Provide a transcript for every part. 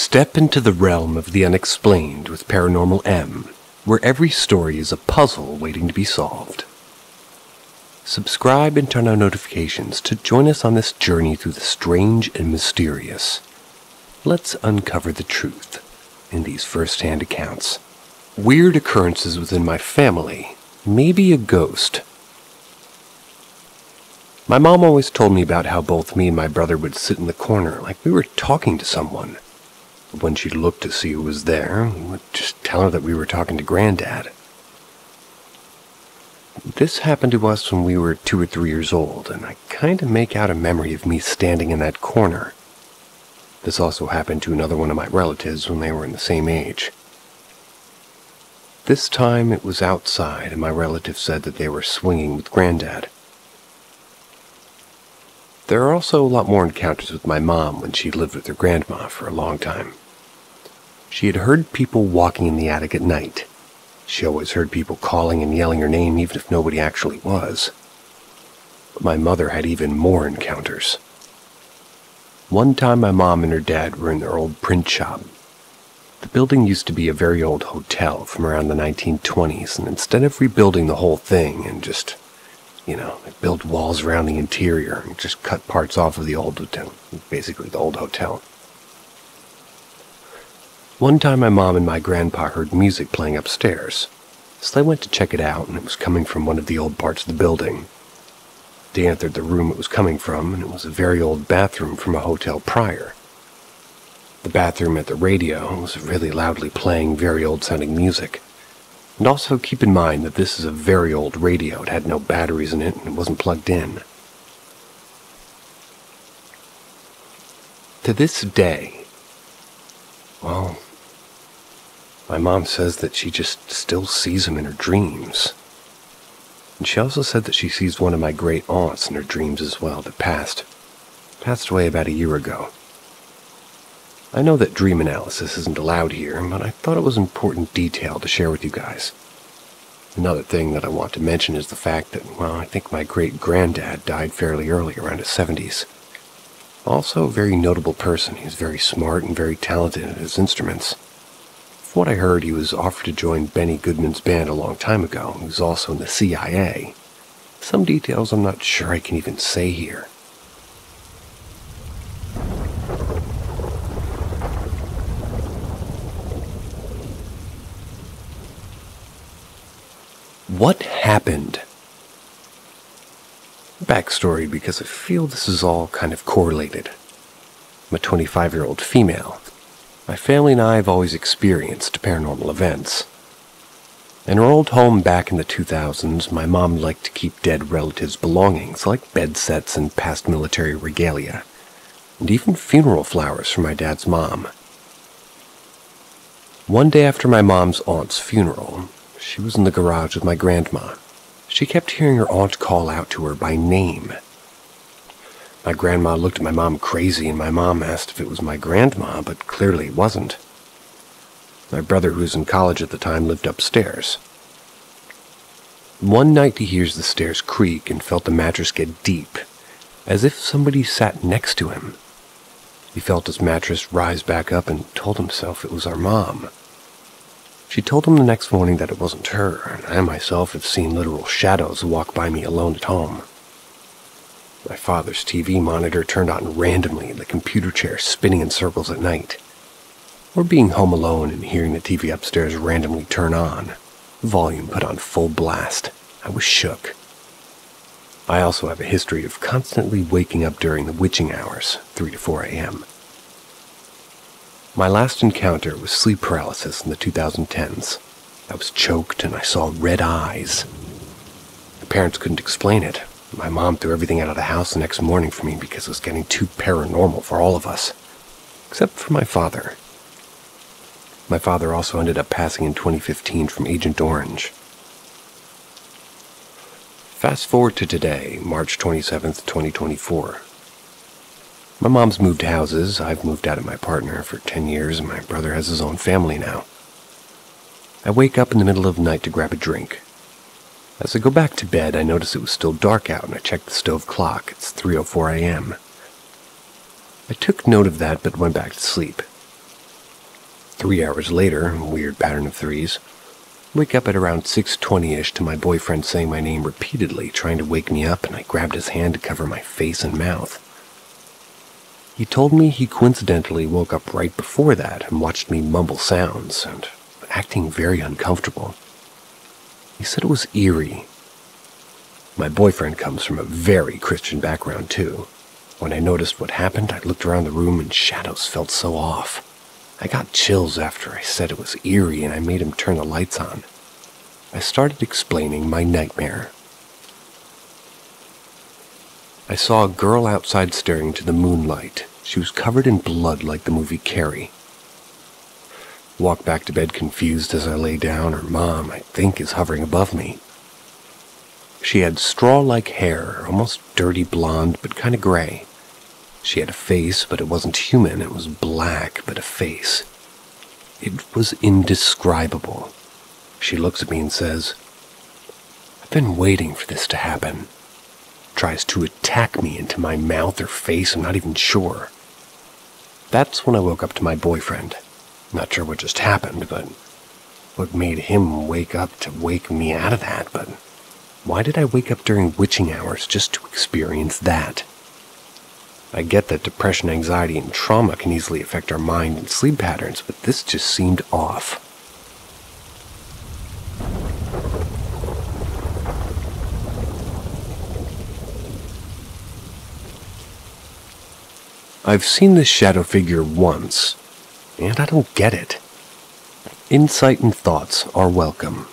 Step into the realm of the unexplained with Paranormal M, where every story is a puzzle waiting to be solved. Subscribe and turn on notifications to join us on this journey through the strange and mysterious. Let's uncover the truth in these first-hand accounts. Weird occurrences within my family, maybe a ghost. My mom always told me about how both me and my brother would sit in the corner like we were talking to someone. But when she'd look to see who was there, we would just tell her that we were talking to Grandad. This happened to us when we were 2 or 3 years old, and I kind of make out a memory of me standing in that corner. This also happened to another one of my relatives when they were in the same age. This time it was outside, and my relative said that they were swinging with Grandad. There are also a lot more encounters with my mom when she lived with her grandma for a long time. She had heard people walking in the attic at night. She always heard people calling and yelling her name even if nobody actually was. But my mother had even more encounters. One time my mom and her dad were in their old print shop. The building used to be a very old hotel from around the 1920s, and instead of rebuilding the whole thing and just build walls around the interior and just cut parts off of the old hotel, basically the old hotel. One time my mom and my grandpa heard music playing upstairs, so they went to check it out, and it was coming from one of the old parts of the building. They entered the room it was coming from, and it was a very old bathroom from a hotel prior. The bathroom at the radio was really loudly playing very old-sounding music. And also keep in mind that this is a very old radio. It had no batteries in it and it wasn't plugged in. To this day, well, my mom says that she just still sees him in her dreams. And she also said that she sees one of my great aunts in her dreams as well that passed away about a year ago. I know that dream analysis isn't allowed here, but I thought it was an important detail to share with you guys. Another thing that I want to mention is the fact that, I think my great-granddad died fairly early, around his 70s. Also a very notable person. He was very smart and very talented at his instruments. From what I heard, he was offered to join Benny Goodman's band a long time ago. He was also in the CIA. Some details I'm not sure I can even say here. What happened? Backstory, because I feel this is all kind of correlated. I'm a 25-year-old female. My family and I have always experienced paranormal events. In our old home back in the 2000s, my mom liked to keep dead relatives' belongings, like bed sets and past military regalia, and even funeral flowers for my dad's mom. One day after my mom's aunt's funeral, she was in the garage with my grandma. She kept hearing her aunt call out to her by name. My grandma looked at my mom crazy, and my mom asked if it was my grandma, but clearly it wasn't. My brother, who was in college at the time, lived upstairs. One night he hears the stairs creak and felt the mattress get deep, as if somebody sat next to him. He felt his mattress rise back up and told himself it was our mom. She told him the next morning that it wasn't her, and I myself have seen literal shadows walk by me alone at home. My father's TV monitor turned on randomly and the computer chair spinning in circles at night. Or being home alone and hearing the TV upstairs randomly turn on, volume put on full blast. I was shook. I also have a history of constantly waking up during the witching hours, 3 to 4 a.m. My last encounter was sleep paralysis in the 2010s. I was choked and I saw red eyes. My parents couldn't explain it. My mom threw everything out of the house the next morning for me because it was getting too paranormal for all of us. Except for my father. My father also ended up passing in 2015 from Agent Orange. Fast forward to today, March 27th, 2024. My mom's moved houses, I've moved out of my partner for 10 years, and my brother has his own family now. I wake up in the middle of the night to grab a drink. As I go back to bed, I notice it was still dark out, and I check the stove clock. It's 3:04 a.m. I took note of that, but went back to sleep. 3 hours later, a weird pattern of threes, wake up at around 6:20ish to my boyfriend saying my name repeatedly, trying to wake me up, and I grabbed his hand to cover my face and mouth. He told me he coincidentally woke up right before that and watched me mumble sounds and acting very uncomfortable. He said it was eerie. My boyfriend comes from a very Christian background too. When I noticed what happened, I looked around the room and shadows felt so off. I got chills after I said it was eerie and I made him turn the lights on. I started explaining my nightmare. I saw a girl outside staring into the moonlight. She was covered in blood like the movie Carrie. Walked back to bed confused as I lay down. Her mom, I think, is hovering above me. She had straw-like hair, almost dirty blonde, but kind of gray. She had a face, but it wasn't human. It was black, but a face. It was indescribable. She looks at me and says, "I've been waiting for this to happen." Tries to attack me into my mouth or face, I'm not even sure. That's when I woke up to my boyfriend. Not sure what just happened, but what made him wake up to wake me out of that, but why did I wake up during witching hours just to experience that? I get that depression, anxiety, and trauma can easily affect our mind and sleep patterns, but this just seemed off. I've seen this shadow figure once, and I don't get it. Insight and thoughts are welcome.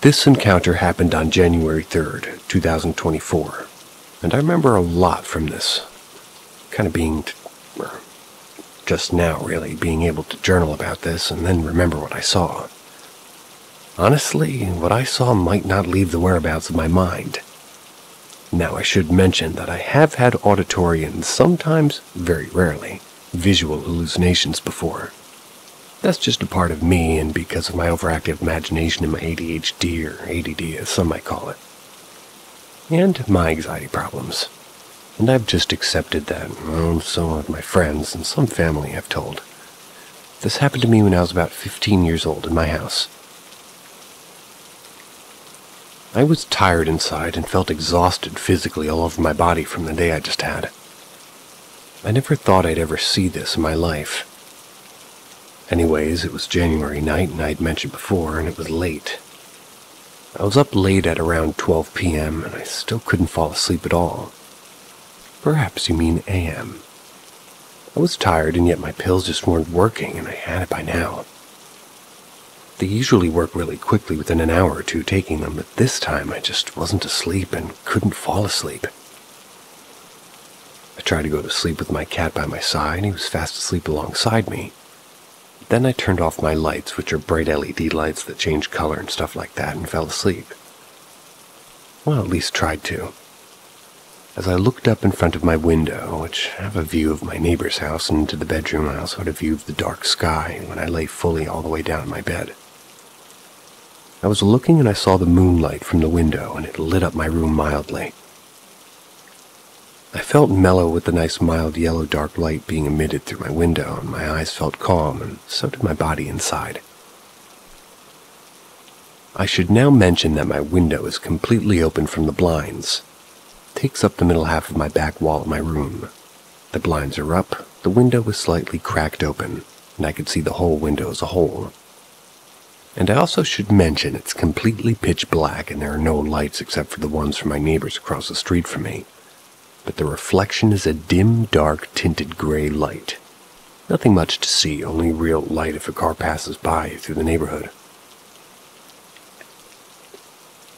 This encounter happened on January 3rd, 2024, and I remember a lot from this. Kind of being, just now really, being able to journal about this and then remember what I saw. Honestly, what I saw might not leave the whereabouts of my mind. Now, I should mention that I have had auditory and sometimes, very rarely, visual hallucinations before. That's just a part of me and because of my overactive imagination and my ADHD, or ADD as some might call it. And my anxiety problems. And I've just accepted that. So have my friends and some family I've told. This happened to me when I was about 15 years old in my house. I was tired inside and felt exhausted physically all over my body from the day I just had. I never thought I'd ever see this in my life. Anyways, it was January night and I'd mentioned before, and it was late. I was up late at around 12 p.m. and I still couldn't fall asleep at all. Perhaps you mean a.m. I was tired and yet my pills just weren't working and I had it by now. They usually work really quickly within an hour or two taking them, but this time I just wasn't asleep and couldn't fall asleep. I tried to go to sleep with my cat by my side, and he was fast asleep alongside me. Then I turned off my lights, which are bright LED lights that change color and stuff like that, and fell asleep. Well, at least tried to. As I looked up in front of my window, which I have a view of my neighbor's house, and into the bedroom, I also had a view of the dark sky when I lay fully all the way down in my bed. I was looking and I saw the moonlight from the window, and it lit up my room mildly. I felt mellow with the nice mild yellow dark light being emitted through my window, and my eyes felt calm, and so did my body inside. I should now mention that my window is completely open from the blinds. It takes up the middle half of my back wall of my room. The blinds are up, the window is slightly cracked open, and I could see the whole window as a whole. And I also should mention it's completely pitch black and there are no lights except for the ones from my neighbors across the street from me. But the reflection is a dim, dark, tinted gray light. Nothing much to see, only real light if a car passes by through the neighborhood.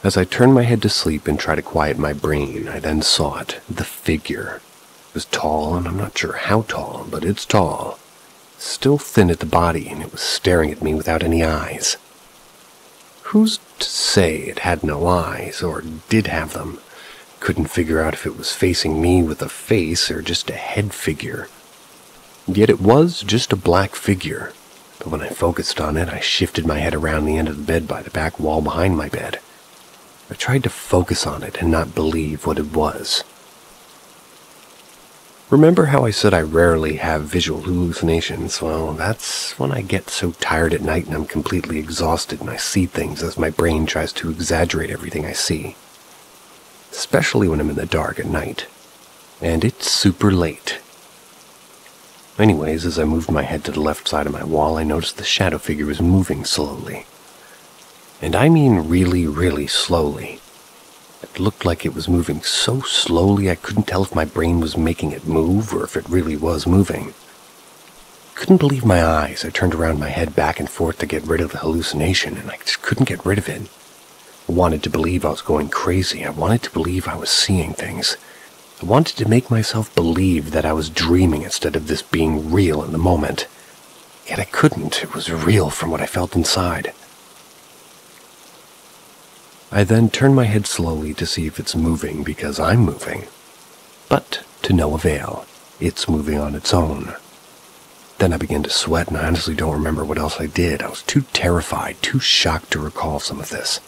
As I turned my head to sleep and tried to quiet my brain, I then saw it, the figure. It was tall, and I'm not sure how tall, but it's tall. Still thin at the body, and it was staring at me without any eyes. Who's to say it had no eyes, or did have them? Couldn't figure out if it was facing me with a face or just a head figure. Yet it was just a black figure, but when I focused on it, I shifted my head around the end of the bed by the back wall behind my bed. I tried to focus on it and not believe what it was. Remember how I said I rarely have visual hallucinations? Well, that's when I get so tired at night and I'm completely exhausted and I see things as my brain tries to exaggerate everything I see. Especially when I'm in the dark at night. And it's super late. Anyways, as I moved my head to the left side of my wall, I noticed the shadow figure was moving slowly. And I mean really, really slowly. It looked like it was moving so slowly I couldn't tell if my brain was making it move or if it really was moving. Couldn't believe my eyes. I turned around my head back and forth to get rid of the hallucination, and I just couldn't get rid of it. I wanted to believe I was going crazy. I wanted to believe I was seeing things. I wanted to make myself believe that I was dreaming instead of this being real in the moment. Yet I couldn't. It was real from what I felt inside. I then turned my head slowly to see if it's moving because I'm moving. But to no avail. It's moving on its own. Then I began to sweat and I honestly don't remember what else I did. I was too terrified, too shocked to recall some of this.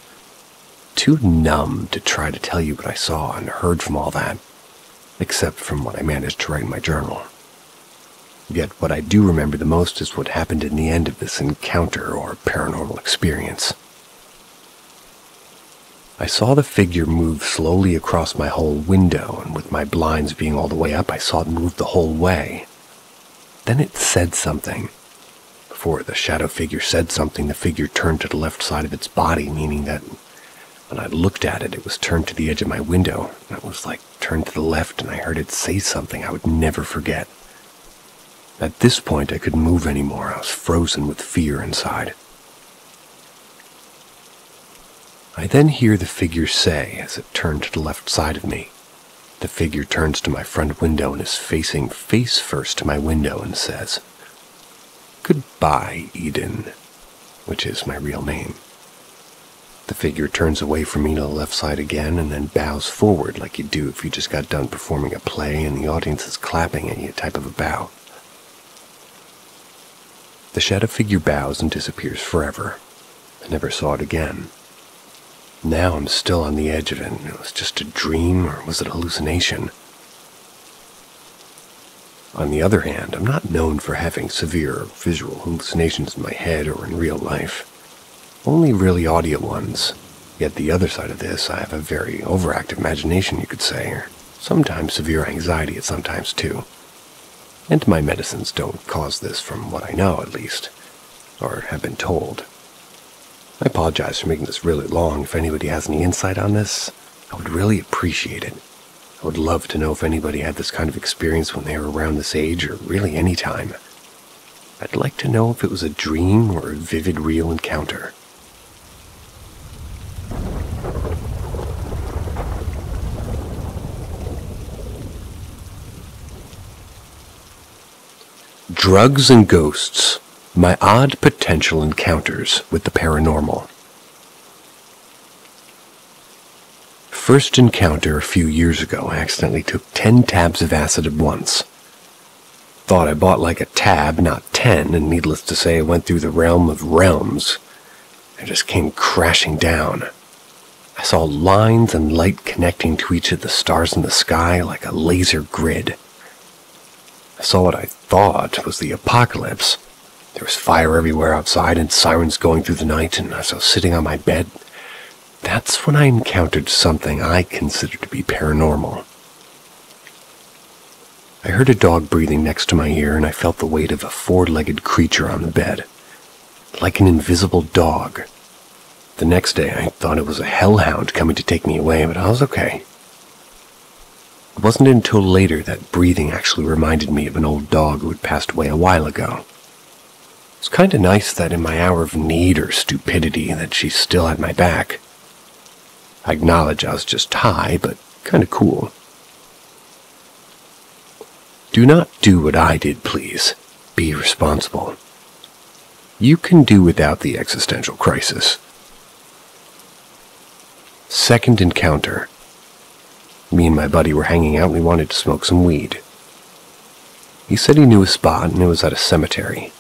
Too numb to try to tell you what I saw and heard from all that. Except from what I managed to write in my journal. Yet what I do remember the most is what happened in the end of this encounter or paranormal experience. I saw the figure move slowly across my whole window, and with my blinds being all the way up, I saw it move the whole way. Then it said something. Before the shadow figure said something, the figure turned to the left side of its body, meaning that when I looked at it, it was turned to the edge of my window. It was like turned to the left, and I heard it say something I would never forget. At this point, I couldn't move anymore. I was frozen with fear inside. I then hear the figure say, as it turned to the left side of me. The figure turns to my front window and is facing face first to my window and says, "Goodbye, Eden," which is my real name. The figure turns away from me to the left side again and then bows forward like you do if you just got done performing a play and the audience is clapping at you, type of a bow. The shadow figure bows and disappears forever. I never saw it again. Now I'm still on the edge of it. It was just a dream, or was it a hallucination? On the other hand, I'm not known for having severe visual hallucinations in my head or in real life. Only really audio ones. Yet the other side of this, I have a very overactive imagination, you could say, or sometimes severe anxiety at sometimes too. And my medicines don't cause this from what I know, at least, or have been told. I apologize for making this really long. If anybody has any insight on this, I would really appreciate it. I would love to know if anybody had this kind of experience when they were around this age, or really any time. I'd like to know if it was a dream or a vivid, real encounter. Drugs and Ghosts, My Odd Potential Encounters with the Paranormal. First encounter a few years ago, I accidentally took 10 tabs of acid at once. Thought I bought like a tab, not 10, and needless to say I went through the realm of realms. I just came crashing down. I saw lines and light connecting to each of the stars in the sky like a laser grid. I saw what I thought was the apocalypse. There was fire everywhere outside and sirens going through the night, and as I was sitting on my bed, that's when I encountered something I considered to be paranormal. I heard a dog breathing next to my ear, and I felt the weight of a four-legged creature on the bed, like an invisible dog. The next day, I thought it was a hellhound coming to take me away, but I was okay. It wasn't until later that breathing actually reminded me of an old dog who had passed away a while ago. It was kind of nice that in my hour of need or stupidity that she still had my back. I acknowledge I was just high, but kind of cool. Do not do what I did, please. Be responsible. You can do without the existential crisis. Second encounter. Me and my buddy were hanging out and we wanted to smoke some weed. He said he knew a spot and it was at a cemetery.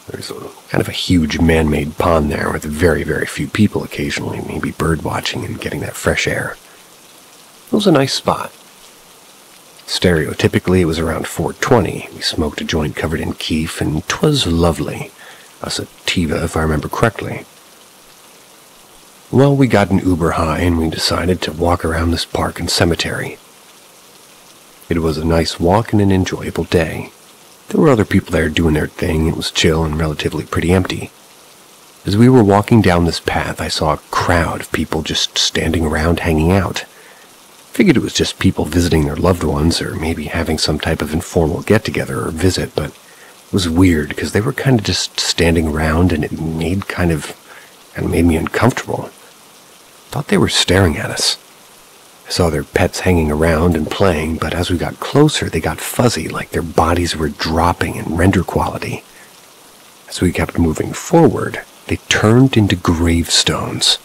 There's kind of a huge man-made pond there with very, very few people occasionally, maybe bird watching and getting that fresh air. It was a nice spot. Stereotypically, it was around 4:20. We smoked a joint covered in keef, and 'twas lovely. A sativa, if I remember correctly. Well, we got an Uber high, and we decided to walk around this park and cemetery. It was a nice walk and an enjoyable day. There were other people there doing their thing. It was chill and relatively pretty empty. As we were walking down this path, I saw a crowd of people just standing around hanging out. Figured it was just people visiting their loved ones, or maybe having some type of informal get-together or visit, but it was weird because they were kind of just standing around, and it made made me uncomfortable. Thought they were staring at us. I saw their pets hanging around and playing, but as we got closer, they got fuzzy, like their bodies were dropping in render quality. As we kept moving forward, they turned into gravestones.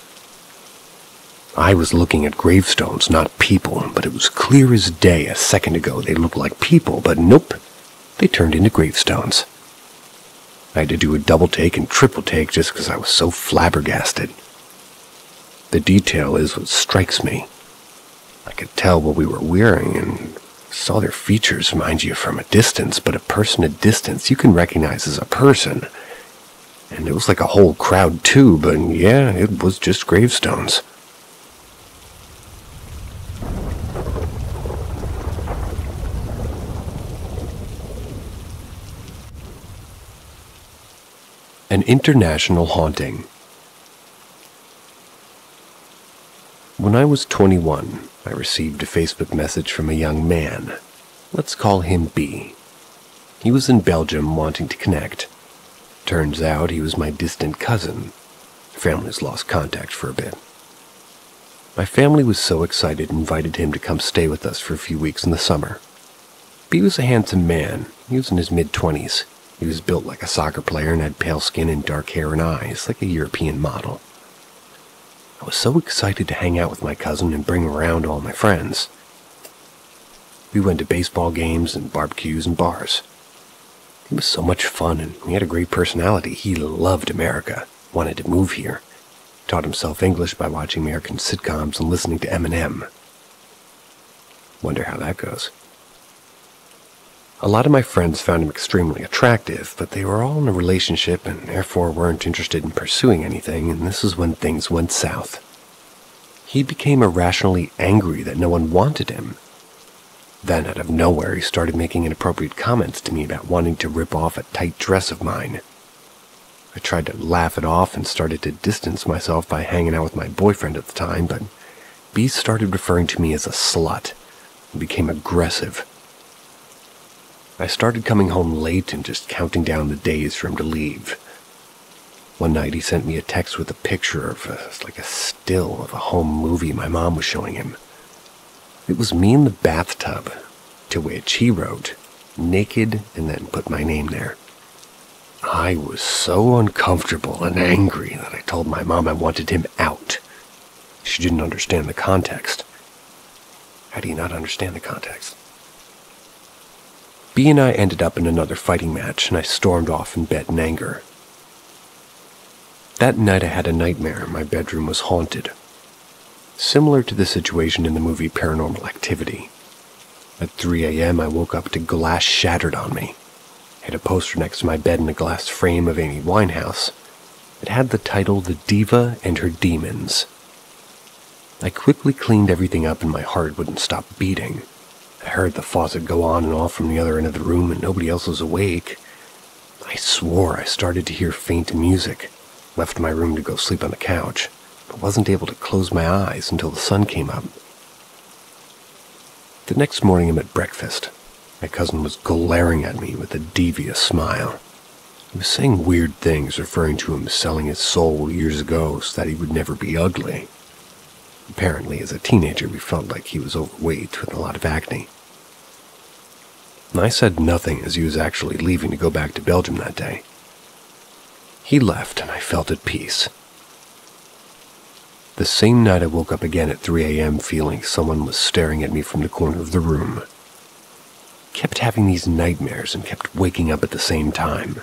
I was looking at gravestones, not people, but it was clear as day a second ago they looked like people, but nope, they turned into gravestones. I had to do a double take and triple take just because I was so flabbergasted. The detail is what strikes me. I could tell what we were wearing and saw their features, mind you, from a distance, but a person at distance you can recognize as a person. And it was like a whole crowd too, but yeah, it was just gravestones. An international haunting. When I was 21, I received a Facebook message from a young man. Let's call him B. He was in Belgium wanting to connect. Turns out he was my distant cousin. Families lost contact for a bit. My family was so excited and invited him to come stay with us for a few weeks in the summer. B was a handsome man. He was in his mid-20s. He was built like a soccer player and had pale skin and dark hair and eyes, like a European model. I was so excited to hang out with my cousin and bring around all my friends. We went to baseball games and barbecues and bars. It was so much fun, and he had a great personality. He loved America, wanted to move here, taught himself English by watching American sitcoms and listening to Eminem. Wonder how that goes. A lot of my friends found him extremely attractive, but they were all in a relationship and therefore weren't interested in pursuing anything, and this is when things went south. He became irrationally angry that no one wanted him. Then, out of nowhere, he started making inappropriate comments to me about wanting to rip off a tight dress of mine. I tried to laugh it off and started to distance myself by hanging out with my boyfriend at the time, but B started referring to me as a slut and became aggressive. I started coming home late and just counting down the days for him to leave. One night he sent me a text with a picture of a still of a home movie my mom was showing him. It was me in the bathtub, to which he wrote, naked, and then put my name there. I was so uncomfortable and angry that I told my mom I wanted him out. She didn't understand the context. How do you not understand the context? B and I ended up in another fighting match, and I stormed off in bed in anger. That night I had a nightmare. My bedroom was haunted. Similar to the situation in the movie Paranormal Activity. At 3 a.m. I woke up to glass shattered on me. I had a poster next to my bed in a glass frame of Amy Winehouse. It had the title The Diva and Her Demons. I quickly cleaned everything up and my heart wouldn't stop beating. I heard the faucet go on and off from the other end of the room and nobody else was awake. I swore I started to hear faint music. Left my room to go sleep on the couch, but wasn't able to close my eyes until the sun came up. The next morning I'm at breakfast. My cousin was glaring at me with a devious smile. He was saying weird things, referring to him selling his soul years ago so that he would never be ugly. Apparently, as a teenager, we felt like he was overweight with a lot of acne. I said nothing as he was actually leaving to go back to Belgium that day. He left and I felt at peace. The same night I woke up again at 3 a.m. feeling someone was staring at me from the corner of the room. Kept having these nightmares and kept waking up at the same time.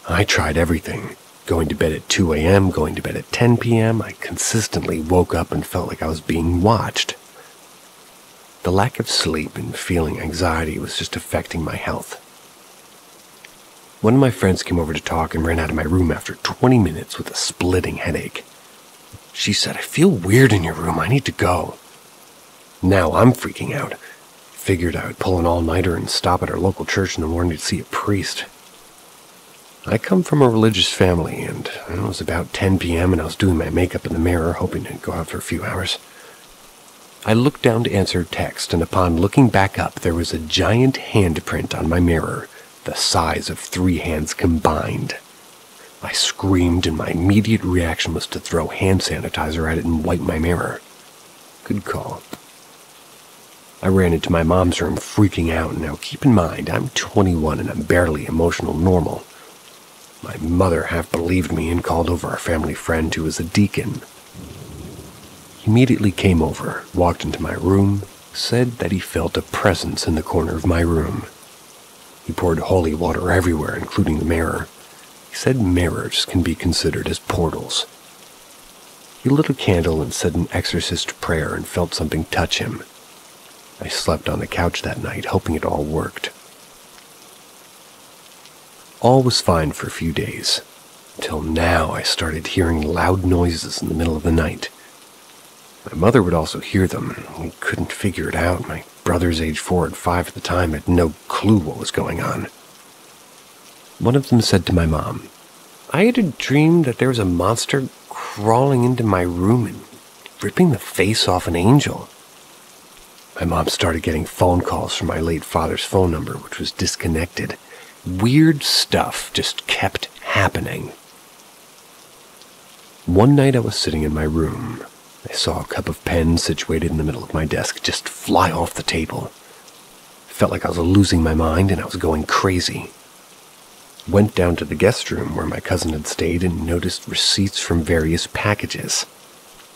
I tried everything. Going to bed at 2 a.m., going to bed at 10 p.m., I consistently woke up and felt like I was being watched. the lack of sleep and feeling anxiety was just affecting my health. One of my friends came over to talk and ran out of my room after 20 minutes with a splitting headache. She said, "I feel weird in your room, I need to go." Now I'm freaking out. Figured I would pull an all-nighter and stop at our local church in the morning to see a priest. I come from a religious family, and it was about 10 p.m. and I was doing my makeup in the mirror, hoping to go out for a few hours. I looked down to answer a text, and upon looking back up, there was a giant handprint on my mirror, the size of 3 hands combined. I screamed, and my immediate reaction was to throw hand sanitizer at it and wipe my mirror. Good call. I ran into my mom's room freaking out. Now keep in mind, I'm 21 and I'm barely emotional normal. My mother half believed me and called over our family friend who was a deacon. He immediately came over, walked into my room, said that he felt a presence in the corner of my room. He poured holy water everywhere, including the mirror. He said mirrors can be considered as portals. He lit a candle and said an exorcist prayer and felt something touch him. I slept on the couch that night, hoping it all worked. All was fine for a few days, until now I started hearing loud noises in the middle of the night. My mother would also hear them, and we couldn't figure it out. My brothers, age 4 and 5 at the time, had no clue what was going on. One of them said to my mom, "I had a dream that there was a monster crawling into my room and ripping the face off an angel." My mom started getting phone calls from my late father's phone number, which was disconnected. Weird stuff just kept happening. One night I was sitting in my room. I saw a cup of pen situated in the middle of my desk just fly off the table. I felt like I was losing my mind and I was going crazy. Went down to the guest room where my cousin had stayed and noticed receipts from various packages.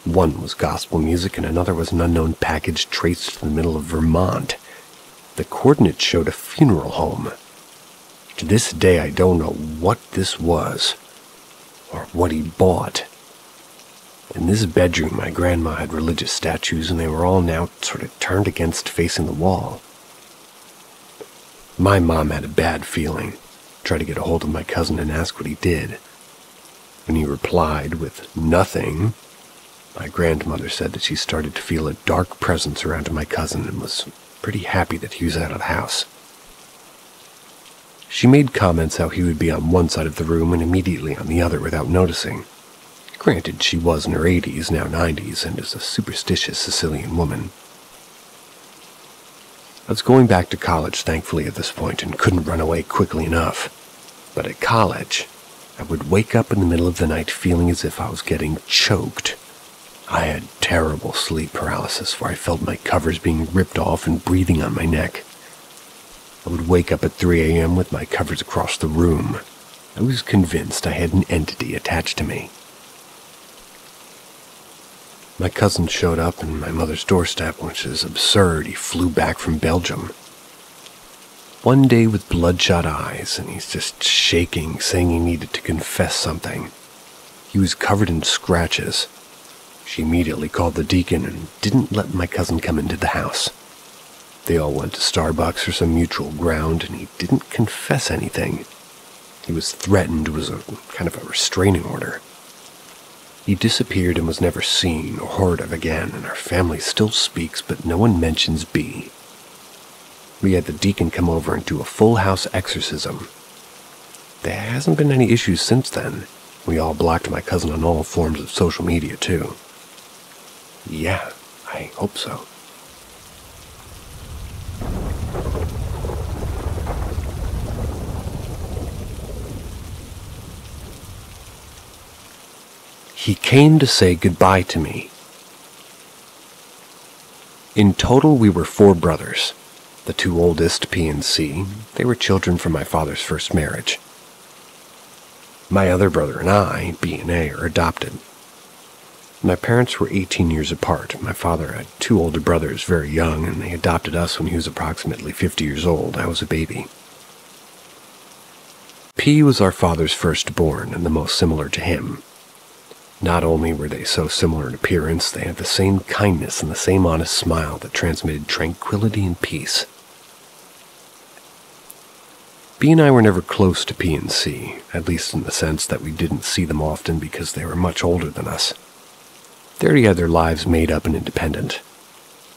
One was gospel music and another was an unknown package traced to the middle of Vermont. The coordinates showed a funeral home. To this day, I don't know what this was or what he bought. In this bedroom, my grandma had religious statues and they were all now sort of turned against facing the wall. My mom had a bad feeling. Tried to get a hold of my cousin and ask what he did. When he replied with nothing, my grandmother said that she started to feel a dark presence around my cousin and was pretty happy that he was out of the house. She made comments how he would be on one side of the room and immediately on the other without noticing. Granted, she was in her 80s, now 90s, and is a superstitious Sicilian woman. I was going back to college, thankfully, at this point, and couldn't run away quickly enough. But at college, I would wake up in the middle of the night feeling as if I was getting choked. I had terrible sleep paralysis where I felt my covers being ripped off and breathing on my neck. I would wake up at 3 a.m. with my covers across the room. I was convinced I had an entity attached to me. My cousin showed up on my mother's doorstep, which is absurd. He flew back from Belgium. One day with bloodshot eyes, and he's just shaking, saying he needed to confess something. He was covered in scratches. She immediately called the deacon and didn't let my cousin come into the house. They all went to Starbucks or some mutual ground, and he didn't confess anything. He was threatened. It was a kind of a restraining order. He disappeared and was never seen or heard of again, and our family still speaks, but no one mentions B. We had the deacon come over and do a full house exorcism. There hasn't been any issues since then. We all blocked my cousin on all forms of social media, too. Yeah, I hope so. He came to say goodbye to me. In total, we were 4 brothers. The 2 oldest, P and C, they were children from my father's first marriage. My other brother and I, B and A, are adopted. My parents were 18 years apart. My father had 2 older brothers very young, and they adopted us when he was approximately 50 years old. I was a baby. P was our father's firstborn and the most similar to him. Not only were they so similar in appearance, they had the same kindness and the same honest smile that transmitted tranquility and peace. B and I were never close to P and C, at least in the sense that we didn't see them often because they were much older than us. They already had their lives made up and independent.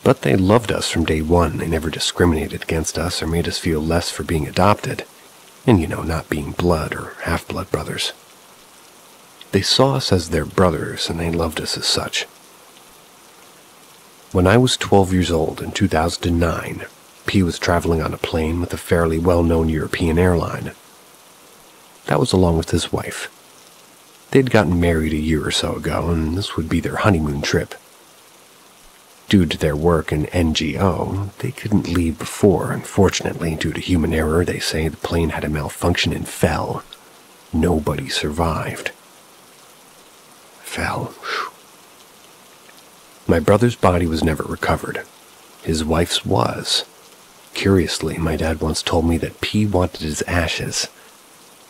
But they loved us from day one. They never discriminated against us or made us feel less for being adopted, and not being blood or half-blood brothers. They saw us as their brothers, and they loved us as such. When I was 12 years old in 2009, P was traveling on a plane with a fairly well-known European airline. That was along with his wife. They'd gotten married a year or so ago, and this would be their honeymoon trip. Due to their work in NGO, they couldn't leave before. Unfortunately, due to human error, they say the plane had a malfunction and fell. Nobody survived. Fell. My brother's body was never recovered. His wife's was. Curiously, my dad once told me that P wanted his ashes.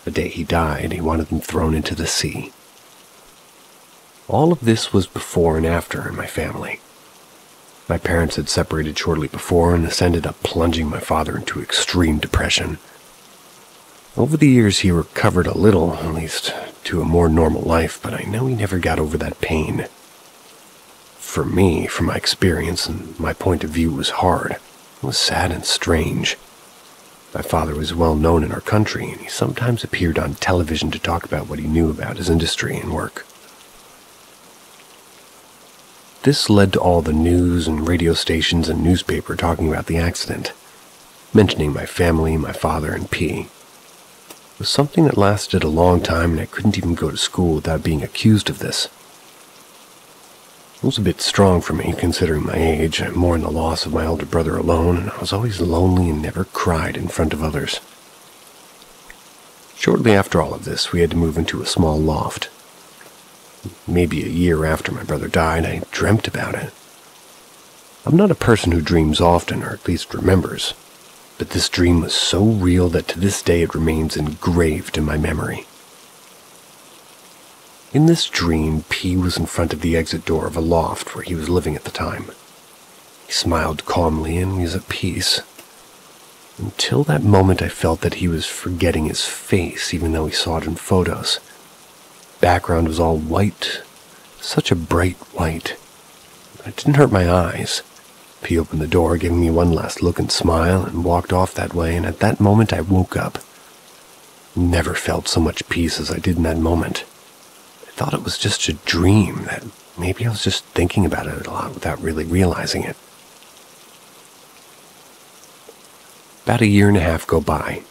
The day he died, he wanted them thrown into the sea. All of this was before and after in my family. My parents had separated shortly before, and this ended up plunging my father into extreme depression. Over the years, he recovered a little, at least to a more normal life, but I know he never got over that pain. For me, from my experience and my point of view, it was hard. It was sad and strange. My father was well known in our country, and he sometimes appeared on television to talk about what he knew about his industry and work. This led to all the news and radio stations and newspaper talking about the accident, mentioning my family, my father, and P. It was something that lasted a long time, and I couldn't even go to school without being accused of this. It was a bit strong for me, considering my age. I mourned the loss of my older brother alone, and I was always lonely and never cried in front of others. Shortly after all of this, we had to move into a small loft. Maybe a year after my brother died, I dreamt about it. I'm not a person who dreams often, or at least remembers, but this dream was so real that to this day it remains engraved in my memory. In this dream, P was in front of the exit door of a loft where he was living at the time. He smiled calmly and was at peace. Until that moment, I felt that he was forgetting his face, even though he saw it in photos. The background was all white, such a bright white. It didn't hurt my eyes. P opened the door, giving me one last look and smile, and walked off that way, and at that moment I woke up. Never felt so much peace as I did in that moment. I thought it was just a dream, that maybe I was just thinking about it a lot without really realizing it. About a year and a half go by.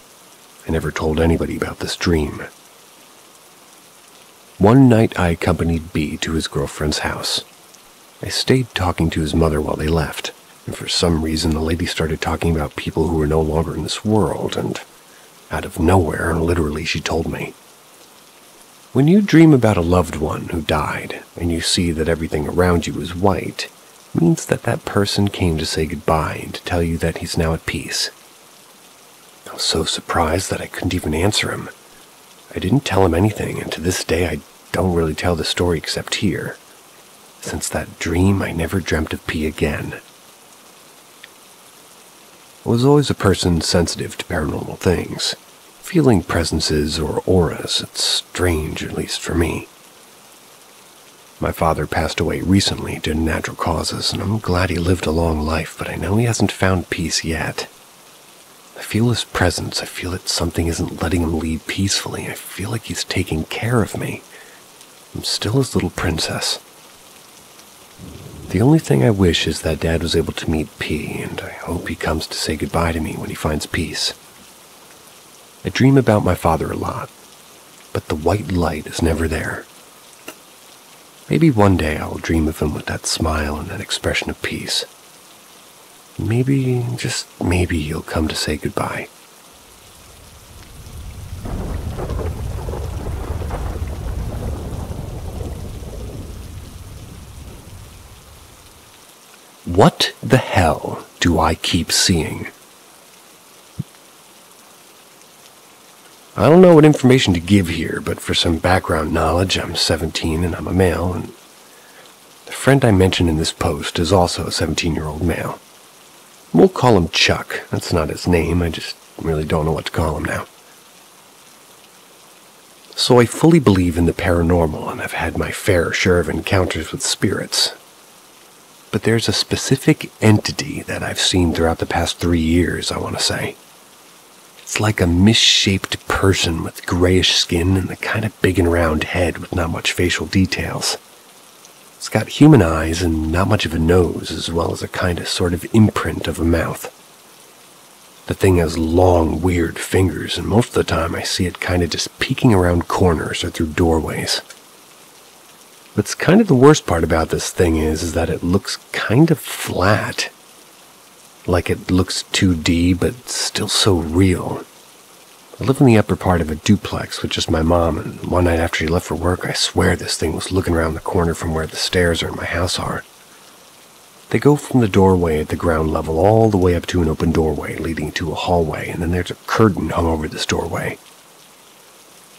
I never told anybody about this dream. One night I accompanied B to his girlfriend's house. I stayed talking to his mother while they left, and for some reason the lady started talking about people who were no longer in this world, and out of nowhere, literally, she told me, "When you dream about a loved one who died, and you see that everything around you is white, it means that that person came to say goodbye and to tell you that he's now at peace." I was so surprised that I couldn't even answer him. I didn't tell him anything, and to this day I don't really tell the story except here. Since that dream, I never dreamt of P again. I was always a person sensitive to paranormal things. Feeling presences or auras, it's strange, at least for me. My father passed away recently due to natural causes, and I'm glad he lived a long life, but I know he hasn't found peace yet. I feel his presence. I feel that something isn't letting him leave peacefully. I feel like he's taking care of me. I'm still his little princess. The only thing I wish is that Dad was able to meet P, and I hope he comes to say goodbye to me when he finds peace. I dream about my father a lot, but the white light is never there. Maybe one day I'll dream of him with that smile and that expression of peace. Maybe, just maybe, he'll come to say goodbye. What the hell do I keep seeing? I don't know what information to give here, but for some background knowledge, I'm 17 and I'm a male, and the friend I mentioned in this post is also a 17-year-old male. We'll call him Chuck. That's not his name, I just really don't know what to call him now. So I fully believe in the paranormal, and I've had my fair share of encounters with spirits. But there's a specific entity that I've seen throughout the past 3 years, I want to say. It's like a misshaped person with grayish skin and a kind of big and round head with not much facial details. It's got human eyes and not much of a nose, as well as a kind of sort of imprint of a mouth. The thing has long, weird fingers, and most of the time I see it kind of just peeking around corners or through doorways. What's kind of the worst part about this thing is that it looks kind of flat. Like it looks 2D, but still so real. I live in the upper part of a duplex with just my mom, and one night after she left for work, I swear this thing was looking around the corner from where the stairs are in my house are. They go from the doorway at the ground level all the way up to an open doorway leading to a hallway, and then there's a curtain hung over this doorway.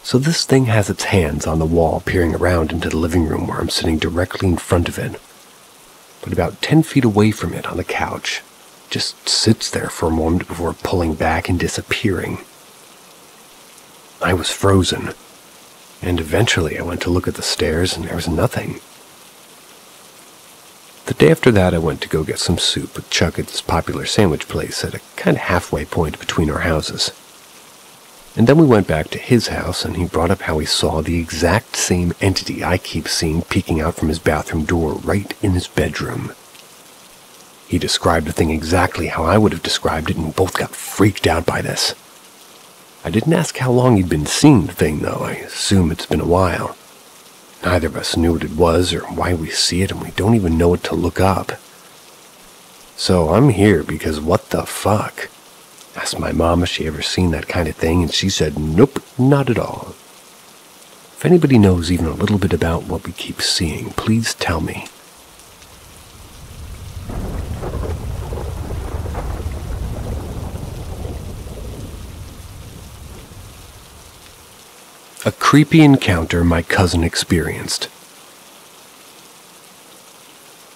So this thing has its hands on the wall peering around into the living room where I'm sitting directly in front of it. But about 10 feet away from it on the couch, it just sits there for a moment before pulling back and disappearing. I was frozen, and eventually I went to look at the stairs and there was nothing. The day after that, I went to go get some soup with Chuck at this popular sandwich place at a kind of halfway point between our houses. And then we went back to his house, and he brought up how he saw the exact same entity I keep seeing peeking out from his bathroom door right in his bedroom. He described the thing exactly how I would have described it, and we both got freaked out by this. I didn't ask how long he'd been seeing the thing, though. I assume it's been a while. Neither of us knew what it was or why we see it, and we don't even know what to look up. So I'm here because what the fuck? Asked my mom if she ever seen that kind of thing, and she said, nope, not at all. If anybody knows even a little bit about what we keep seeing, please tell me. A creepy encounter my cousin experienced.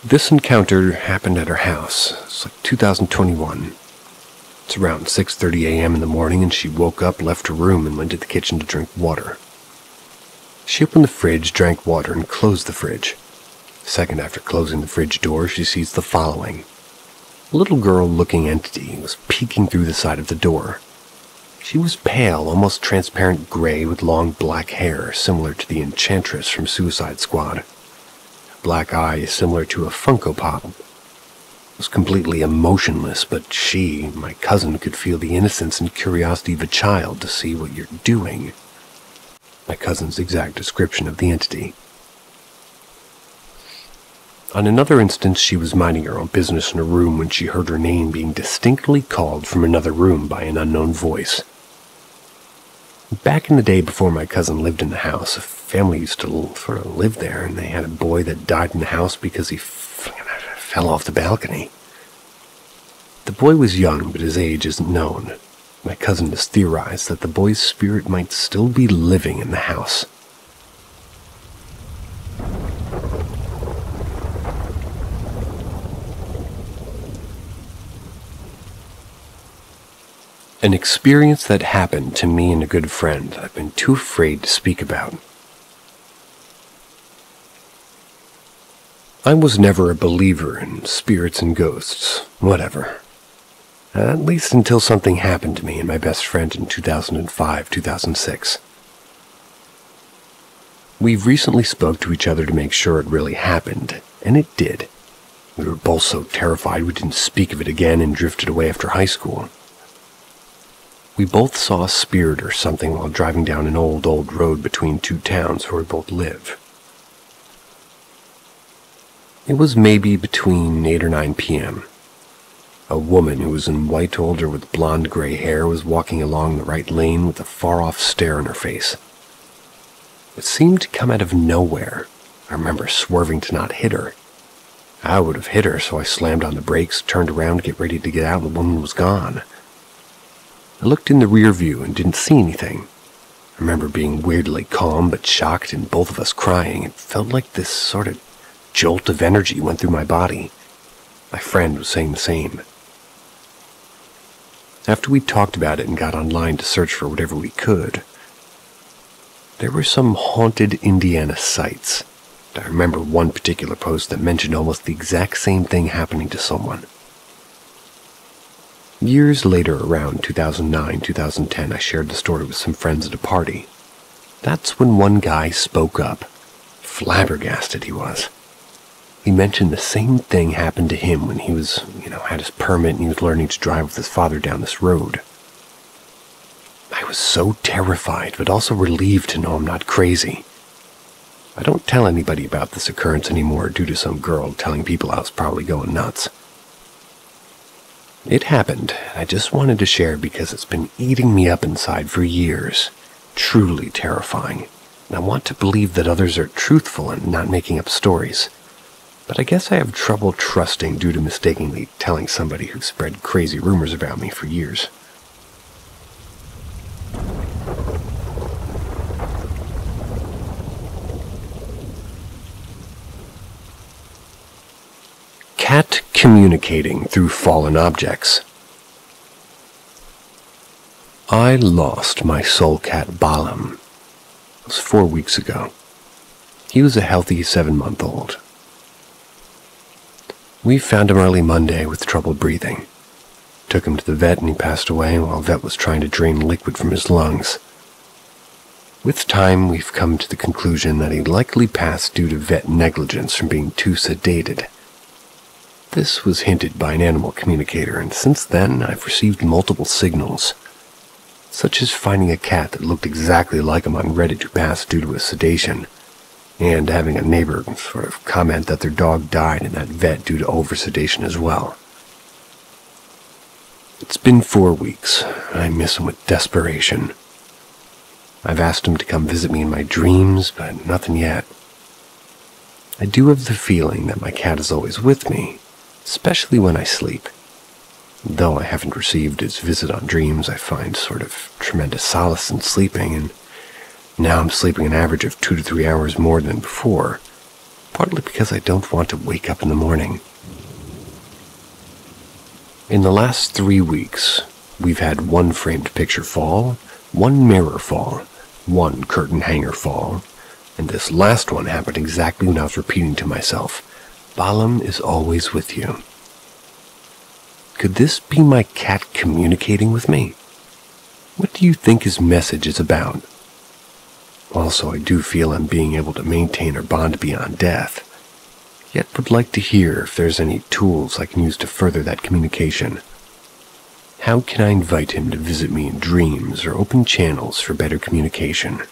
This encounter happened at her house. It's like 2021. It's around 6:30 a.m. in the morning, and she woke up, left her room, and went to the kitchen to drink water. She opened the fridge, drank water, and closed the fridge. A second after closing the fridge door, she sees the following. A little girl-looking entity was peeking through the side of the door. She was pale, almost transparent gray with long black hair, similar to the Enchantress from Suicide Squad. Black eyes similar to a Funko Pop. Was completely emotionless, but she, my cousin, could feel the innocence and curiosity of a child to see what you're doing. My cousin's exact description of the entity. On another instance, she was minding her own business in her room when she heard her name being distinctly called from another room by an unknown voice. Back in the day before my cousin lived in the house, a family used to sort of live there, and they had a boy that died in the house because he fell off the balcony. The boy was young, but his age isn't known. My cousin has theorized that the boy's spirit might still be living in the house. An experience that happened to me and a good friend that I've been too afraid to speak about. I was never a believer in spirits and ghosts, whatever. At least until something happened to me and my best friend in 2005-2006. We've recently spoke to each other to make sure it really happened, and it did. We were both so terrified we didn't speak of it again and drifted away after high school. We both saw a spirit or something while driving down an old road between two towns where we both live. It was maybe between 8 or 9 p.m. A woman who was in white older with blonde gray hair was walking along the right lane with a far-off stare on her face. It seemed to come out of nowhere. I remember swerving to not hit her. I would have hit her, so I slammed on the brakes, turned around to get ready to get out, and the woman was gone. I looked in the rear view and didn't see anything. I remember being weirdly calm but shocked and both of us crying. It felt like this sort of jolt of energy went through my body. My friend was saying the same. After we talked about it and got online to search for whatever we could, there were some haunted Indiana sites. I remember one particular post that mentioned almost the exact same thing happening to someone. Years later, around 2009, 2010, I shared the story with some friends at a party. That's when one guy spoke up. Flabbergasted he was. He mentioned the same thing happened to him when he was, had his permit and he was learning to drive with his father down this road. I was so terrified, but also relieved to know I'm not crazy. I don't tell anybody about this occurrence anymore due to some girl telling people I was probably going nuts. It happened, and I just wanted to share because it's been eating me up inside for years. Truly terrifying. And I want to believe that others are truthful and not making up stories. But I guess I have trouble trusting due to mistakenly telling somebody who spread crazy rumors about me for years. Cat communicating through fallen objects. I lost my soul cat Balam. It was 4 weeks ago. He was a healthy 7-month-old. We found him early Monday with trouble breathing. Took him to the vet and he passed away while vet was trying to drain liquid from his lungs. With time, we've come to the conclusion that he likely passed due to vet negligence from being too sedated. This was hinted by an animal communicator, and since then I've received multiple signals, such as finding a cat that looked exactly like him on Reddit who passed due to a sedation, and having a neighbor sort of comment that their dog died in that vet due to oversedation as well. It's been 4 weeks, and I miss him with desperation. I've asked him to come visit me in my dreams, but nothing yet. I do have the feeling that my cat is always with me, especially when I sleep. Though I haven't received his visit on dreams, I find sort of tremendous solace in sleeping, and now I'm sleeping an average of 2 to 3 hours more than before, partly because I don't want to wake up in the morning. In the last 3 weeks, we've had 1 framed picture fall, 1 mirror fall, 1 curtain hanger fall, and this last one happened exactly when I was repeating to myself, Balam is always with you. Could this be my cat communicating with me? What do you think his message is about? Also, I do feel I'm being able to maintain our bond beyond death, yet would like to hear if there's any tools I can use to further that communication. How can I invite him to visit me in dreams or open channels for better communication?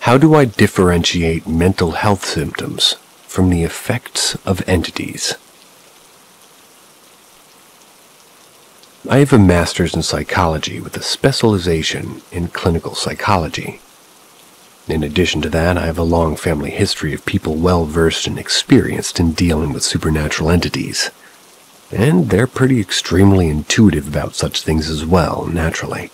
How do I differentiate mental health symptoms from the effects of entities? I have a master's in psychology with a specialization in clinical psychology. In addition to that, I have a long family history of people well-versed and experienced in dealing with supernatural entities. And they're pretty extremely intuitive about such things as well, naturally.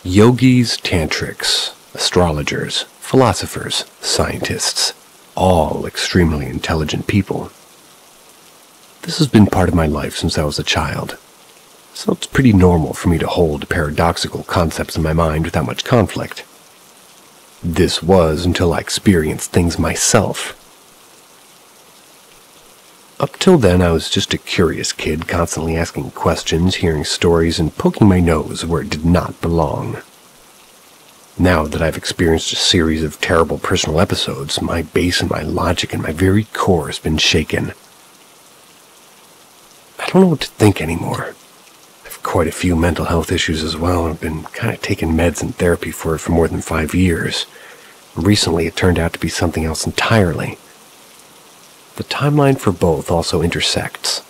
Yogis, tantrics, astrologers, philosophers, scientists, all extremely intelligent people. This has been part of my life since I was a child, so it's pretty normal for me to hold paradoxical concepts in my mind without much conflict. This was until I experienced things myself. Up till then, I was just a curious kid, constantly asking questions, hearing stories, and poking my nose where it did not belong. Now that I've experienced a series of terrible personal episodes, my base and my logic and my very core has been shaken. I don't know what to think anymore. I have quite a few mental health issues as well. I've been kind of taking meds and therapy for it for more than 5 years. Recently, it turned out to be something else entirely. The timeline for both also intersects.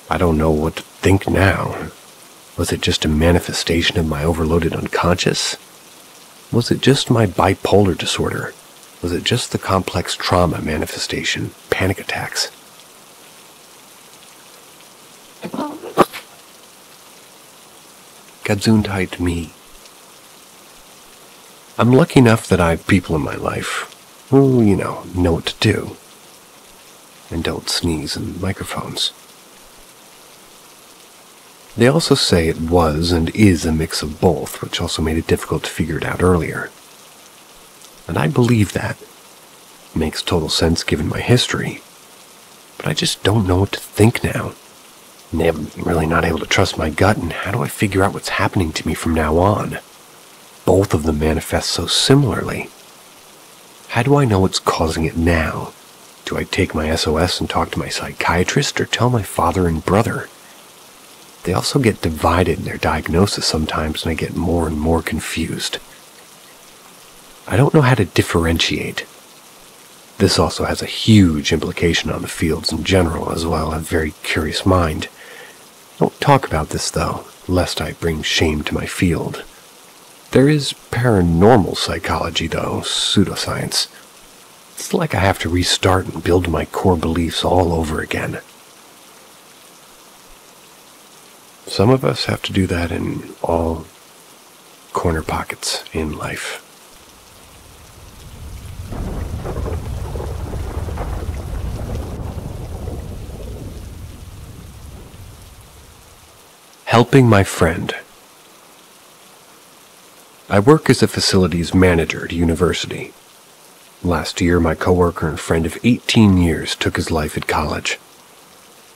I don't know what to think now. Was it just a manifestation of my overloaded unconscious? Was it just my bipolar disorder? Was it just the complex trauma manifestation, panic attacks? Gesundheit me. I'm lucky enough that I have people in my life who, know what to do. And don't sneeze in microphones. They also say it was and is a mix of both, which also made it difficult to figure it out earlier. And I believe that. It makes total sense given my history. But I just don't know what to think now. And I'm really not able to trust my gut, and how do I figure out what's happening to me from now on? Both of them manifest so similarly. How do I know what's causing it now? Do I take my SOS and talk to my psychiatrist, or tell my father and brother? They also get divided in their diagnosis sometimes, and I get more and more confused. I don't know how to differentiate. This also has a huge implication on the fields in general, as well. I have a very curious mind. Don't talk about this, though, lest I bring shame to my field. There is paranormal psychology, though, pseudoscience. It's like I have to restart and build my core beliefs all over again. Some of us have to do that in all corner pockets in life. Helping my friend. I work as a facilities manager at a university. Last year, my coworker and friend of 18 years took his life at college.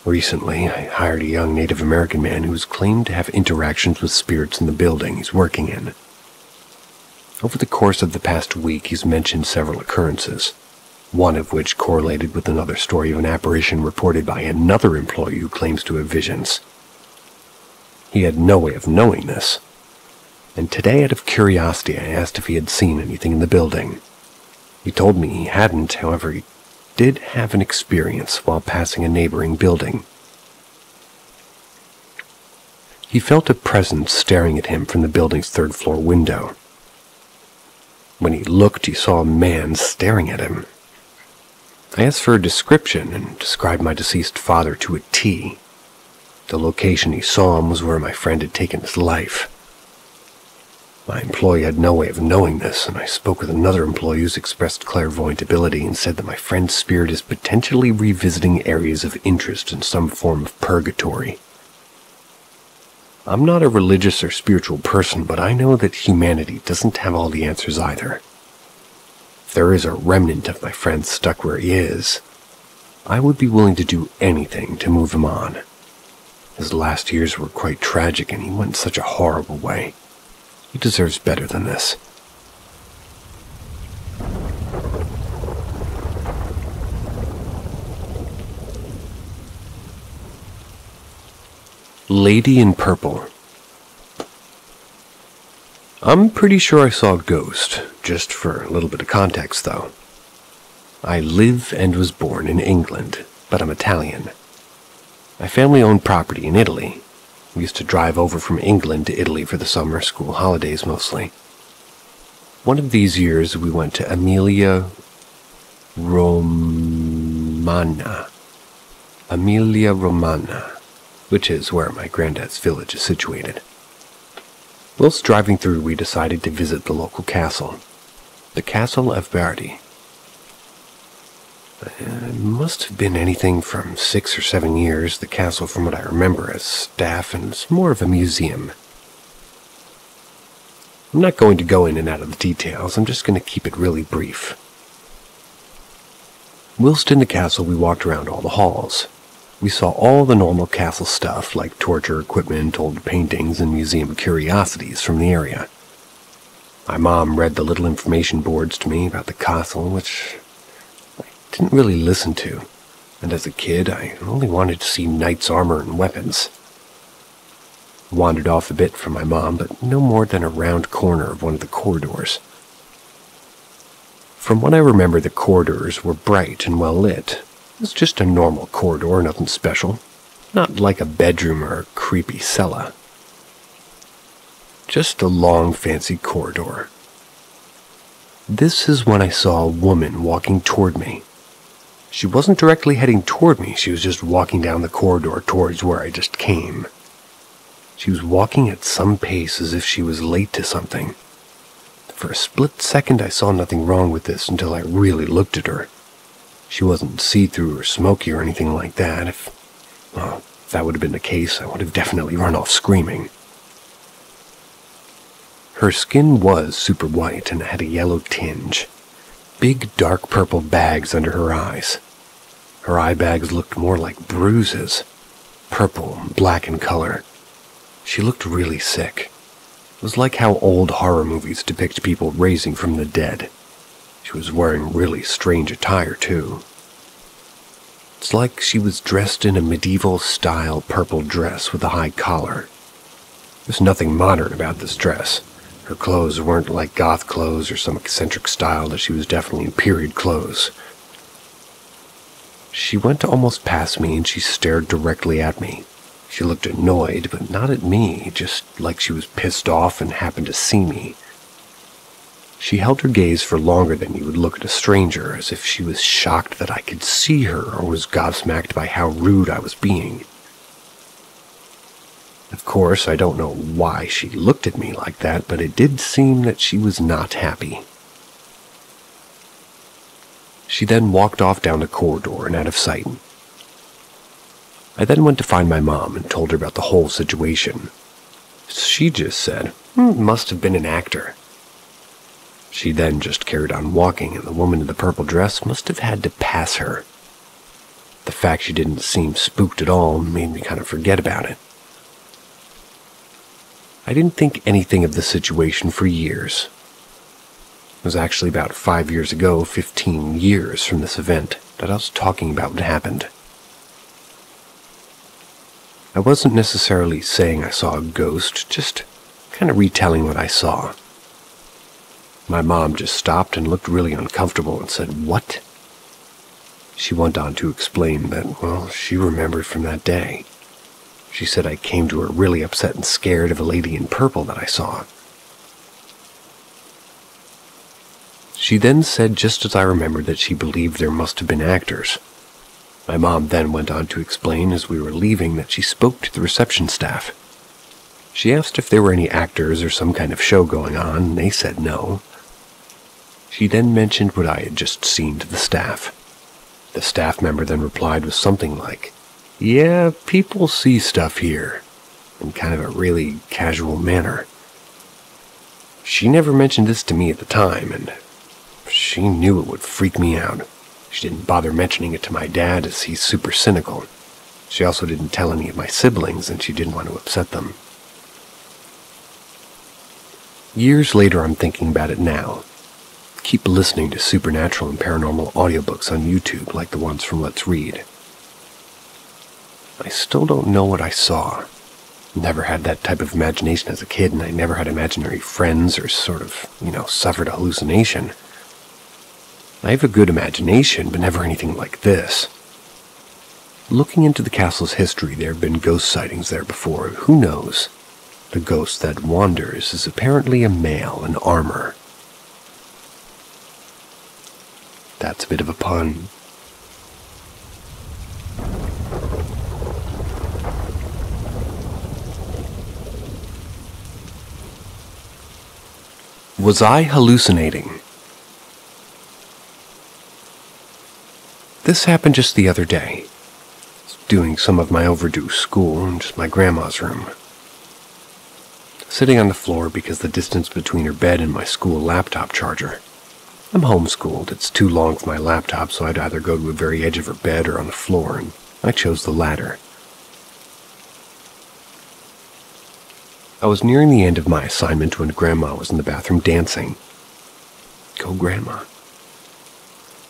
Recently, I hired a young Native American man who was claimed to have interactions with spirits in the building he's working in. Over the course of the past week, he's mentioned several occurrences, one of which correlated with another story of an apparition reported by another employee who claims to have visions. He had no way of knowing this, and today, out of curiosity, I asked if he had seen anything in the building. He told me he hadn't, however, he did have an experience while passing a neighboring building. He felt a presence staring at him from the building's third-floor window. When he looked, he saw a man staring at him. I asked for a description and described my deceased father to a T. The location he saw him was where my friend had taken his life. My employee had no way of knowing this, and I spoke with another employee who's expressed clairvoyant ability and said that my friend's spirit is potentially revisiting areas of interest in some form of purgatory. I'm not a religious or spiritual person, but I know that humanity doesn't have all the answers either. If there is a remnant of my friend stuck where he is, I would be willing to do anything to move him on. His last years were quite tragic, and he went such a horrible way. He deserves better than this. Lady in Purple. I'm pretty sure I saw a ghost, just for a little bit of context, though. I live and was born in England, but I'm Italian. My family owned property in Italy. We used to drive over from England to Italy for the summer school holidays mostly. One of these years we went to Emilia Romagna, which is where my granddad's village is situated. Whilst driving through, we decided to visit the local castle, the Castle of Bardi. It must have been anything from 6 or 7 years. The castle, from what I remember, has staff and it's more of a museum. I'm not going to go in and out of the details. I'm just going to keep it really brief. Whilst in the castle, we walked around all the halls. We saw all the normal castle stuff, like torture equipment, old paintings, and museum curiosities from the area. My mom read the little information boards to me about the castle, which I didn't really listen to, and as a kid, I only wanted to see knights' armor and weapons. Wandered off a bit from my mom, but no more than a round corner of one of the corridors. From what I remember, the corridors were bright and well lit. It was just a normal corridor, nothing special. Not like a bedroom or a creepy cella. Just a long, fancy corridor. This is when I saw a woman walking toward me. She wasn't directly heading toward me, she was just walking down the corridor towards where I just came. She was walking at some pace as if she was late to something. For a split second I saw nothing wrong with this until I really looked at her. She wasn't see-through or smoky or anything like that. If that would have been the case, I would have definitely run off screaming. Her skin was super white and had a yellow tinge. Big dark purple bags under her eyes. Her eye bags looked more like bruises, purple and black in color. She looked really sick. It was like how old horror movies depict people raising from the dead. She was wearing really strange attire too. It's like she was dressed in a medieval-style purple dress with a high collar. There's nothing modern about this dress. Her clothes weren't like goth clothes or some eccentric style that she was definitely in period clothes. She went almost past me and she stared directly at me. She looked annoyed, but not at me, just like she was pissed off and happened to see me. She held her gaze for longer than you would look at a stranger, as if she was shocked that I could see her or was gobsmacked by how rude I was being. Of course, I don't know why she looked at me like that, but it did seem that she was not happy. She then walked off down the corridor and out of sight. I then went to find my mom and told her about the whole situation. She just said, must have been an actor. She then just carried on walking, and the woman in the purple dress must have had to pass her. The fact she didn't seem spooked at all made me kind of forget about it. I didn't think anything of the situation for years. It was actually about 5 years ago, 15 years from this event, that I was talking about what happened. I wasn't necessarily saying I saw a ghost, just kind of retelling what I saw. My mom just stopped and looked really uncomfortable and said, "What?" She went on to explain that, she remembered from that day. She said I came to her really upset and scared of a lady in purple that I saw. She then said, just as I remembered, that she believed there must have been actors. My mom then went on to explain as we were leaving that she spoke to the reception staff. She asked if there were any actors or some kind of show going on, and they said no. She then mentioned what I had just seen to the staff. The staff member then replied with something like, "Yeah, people see stuff here," in kind of a really casual manner. She never mentioned this to me at the time, and she knew it would freak me out. She didn't bother mentioning it to my dad, as he's super cynical. She also didn't tell any of my siblings, and she didn't want to upset them. Years later, I'm thinking about it now. Keep listening to supernatural and paranormal audiobooks on YouTube, like the ones from Let's Read. I still don't know what I saw. Never had that type of imagination as a kid, and I never had imaginary friends or sort of, suffered a hallucination. I have a good imagination, but never anything like this. Looking into the castle's history, there have been ghost sightings there before. Who knows? The ghost that wanders is apparently a male in armor. That's a bit of a pun. Was I hallucinating? This happened just the other day. I was doing some of my overdue school in just my grandma's room. Sitting on the floor because the distance between her bed and my school laptop charger. I'm homeschooled. It's too long for my laptop, so I'd either go to the very edge of her bed or on the floor, and I chose the latter. I was nearing the end of my assignment when Grandma was in the bathroom dancing. Go Grandma.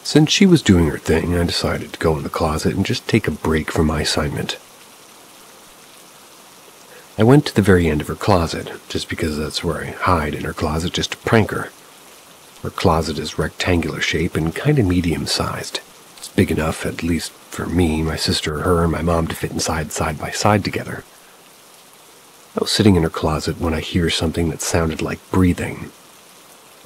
Since she was doing her thing, I decided to go in the closet and just take a break from my assignment. I went to the very end of her closet, just because that's where I hide in her closet, just to prank her. Her closet is rectangular shape and kind of medium-sized. It's big enough, at least for me, my sister, her, and my mom to fit inside side by side together. I was sitting in her closet when I hear something that sounded like breathing.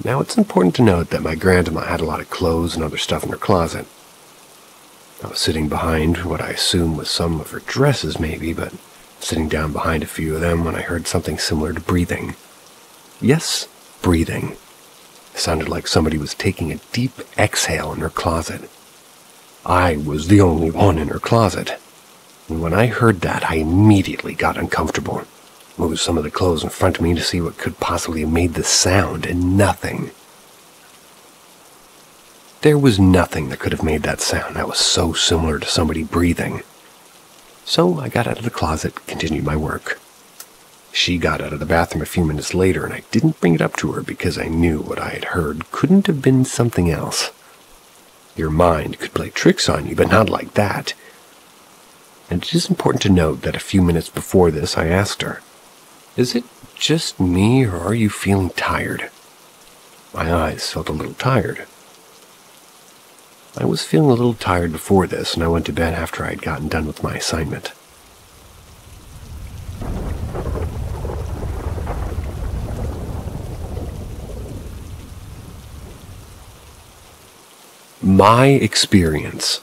Now, it's important to note that my grandma had a lot of clothes and other stuff in her closet. I was sitting behind what I assume was some of her dresses maybe, but sitting down behind a few of them when I heard something similar to breathing. Yes, breathing. It sounded like somebody was taking a deep exhale in her closet. I was the only one in her closet. And when I heard that, I immediately got uncomfortable. Moved some of the clothes in front of me to see what could possibly have made this sound, and nothing. There was nothing that could have made that sound that was so similar to somebody breathing. So I got out of the closet and continued my work. She got out of the bathroom a few minutes later, and I didn't bring it up to her because I knew what I had heard couldn't have been something else. Your mind could play tricks on you, but not like that. And it is important to note that a few minutes before this I asked her, "Is it just me, or are you feeling tired?" My eyes felt a little tired. I was feeling a little tired before this, and I went to bed after I had gotten done with my assignment. My experience.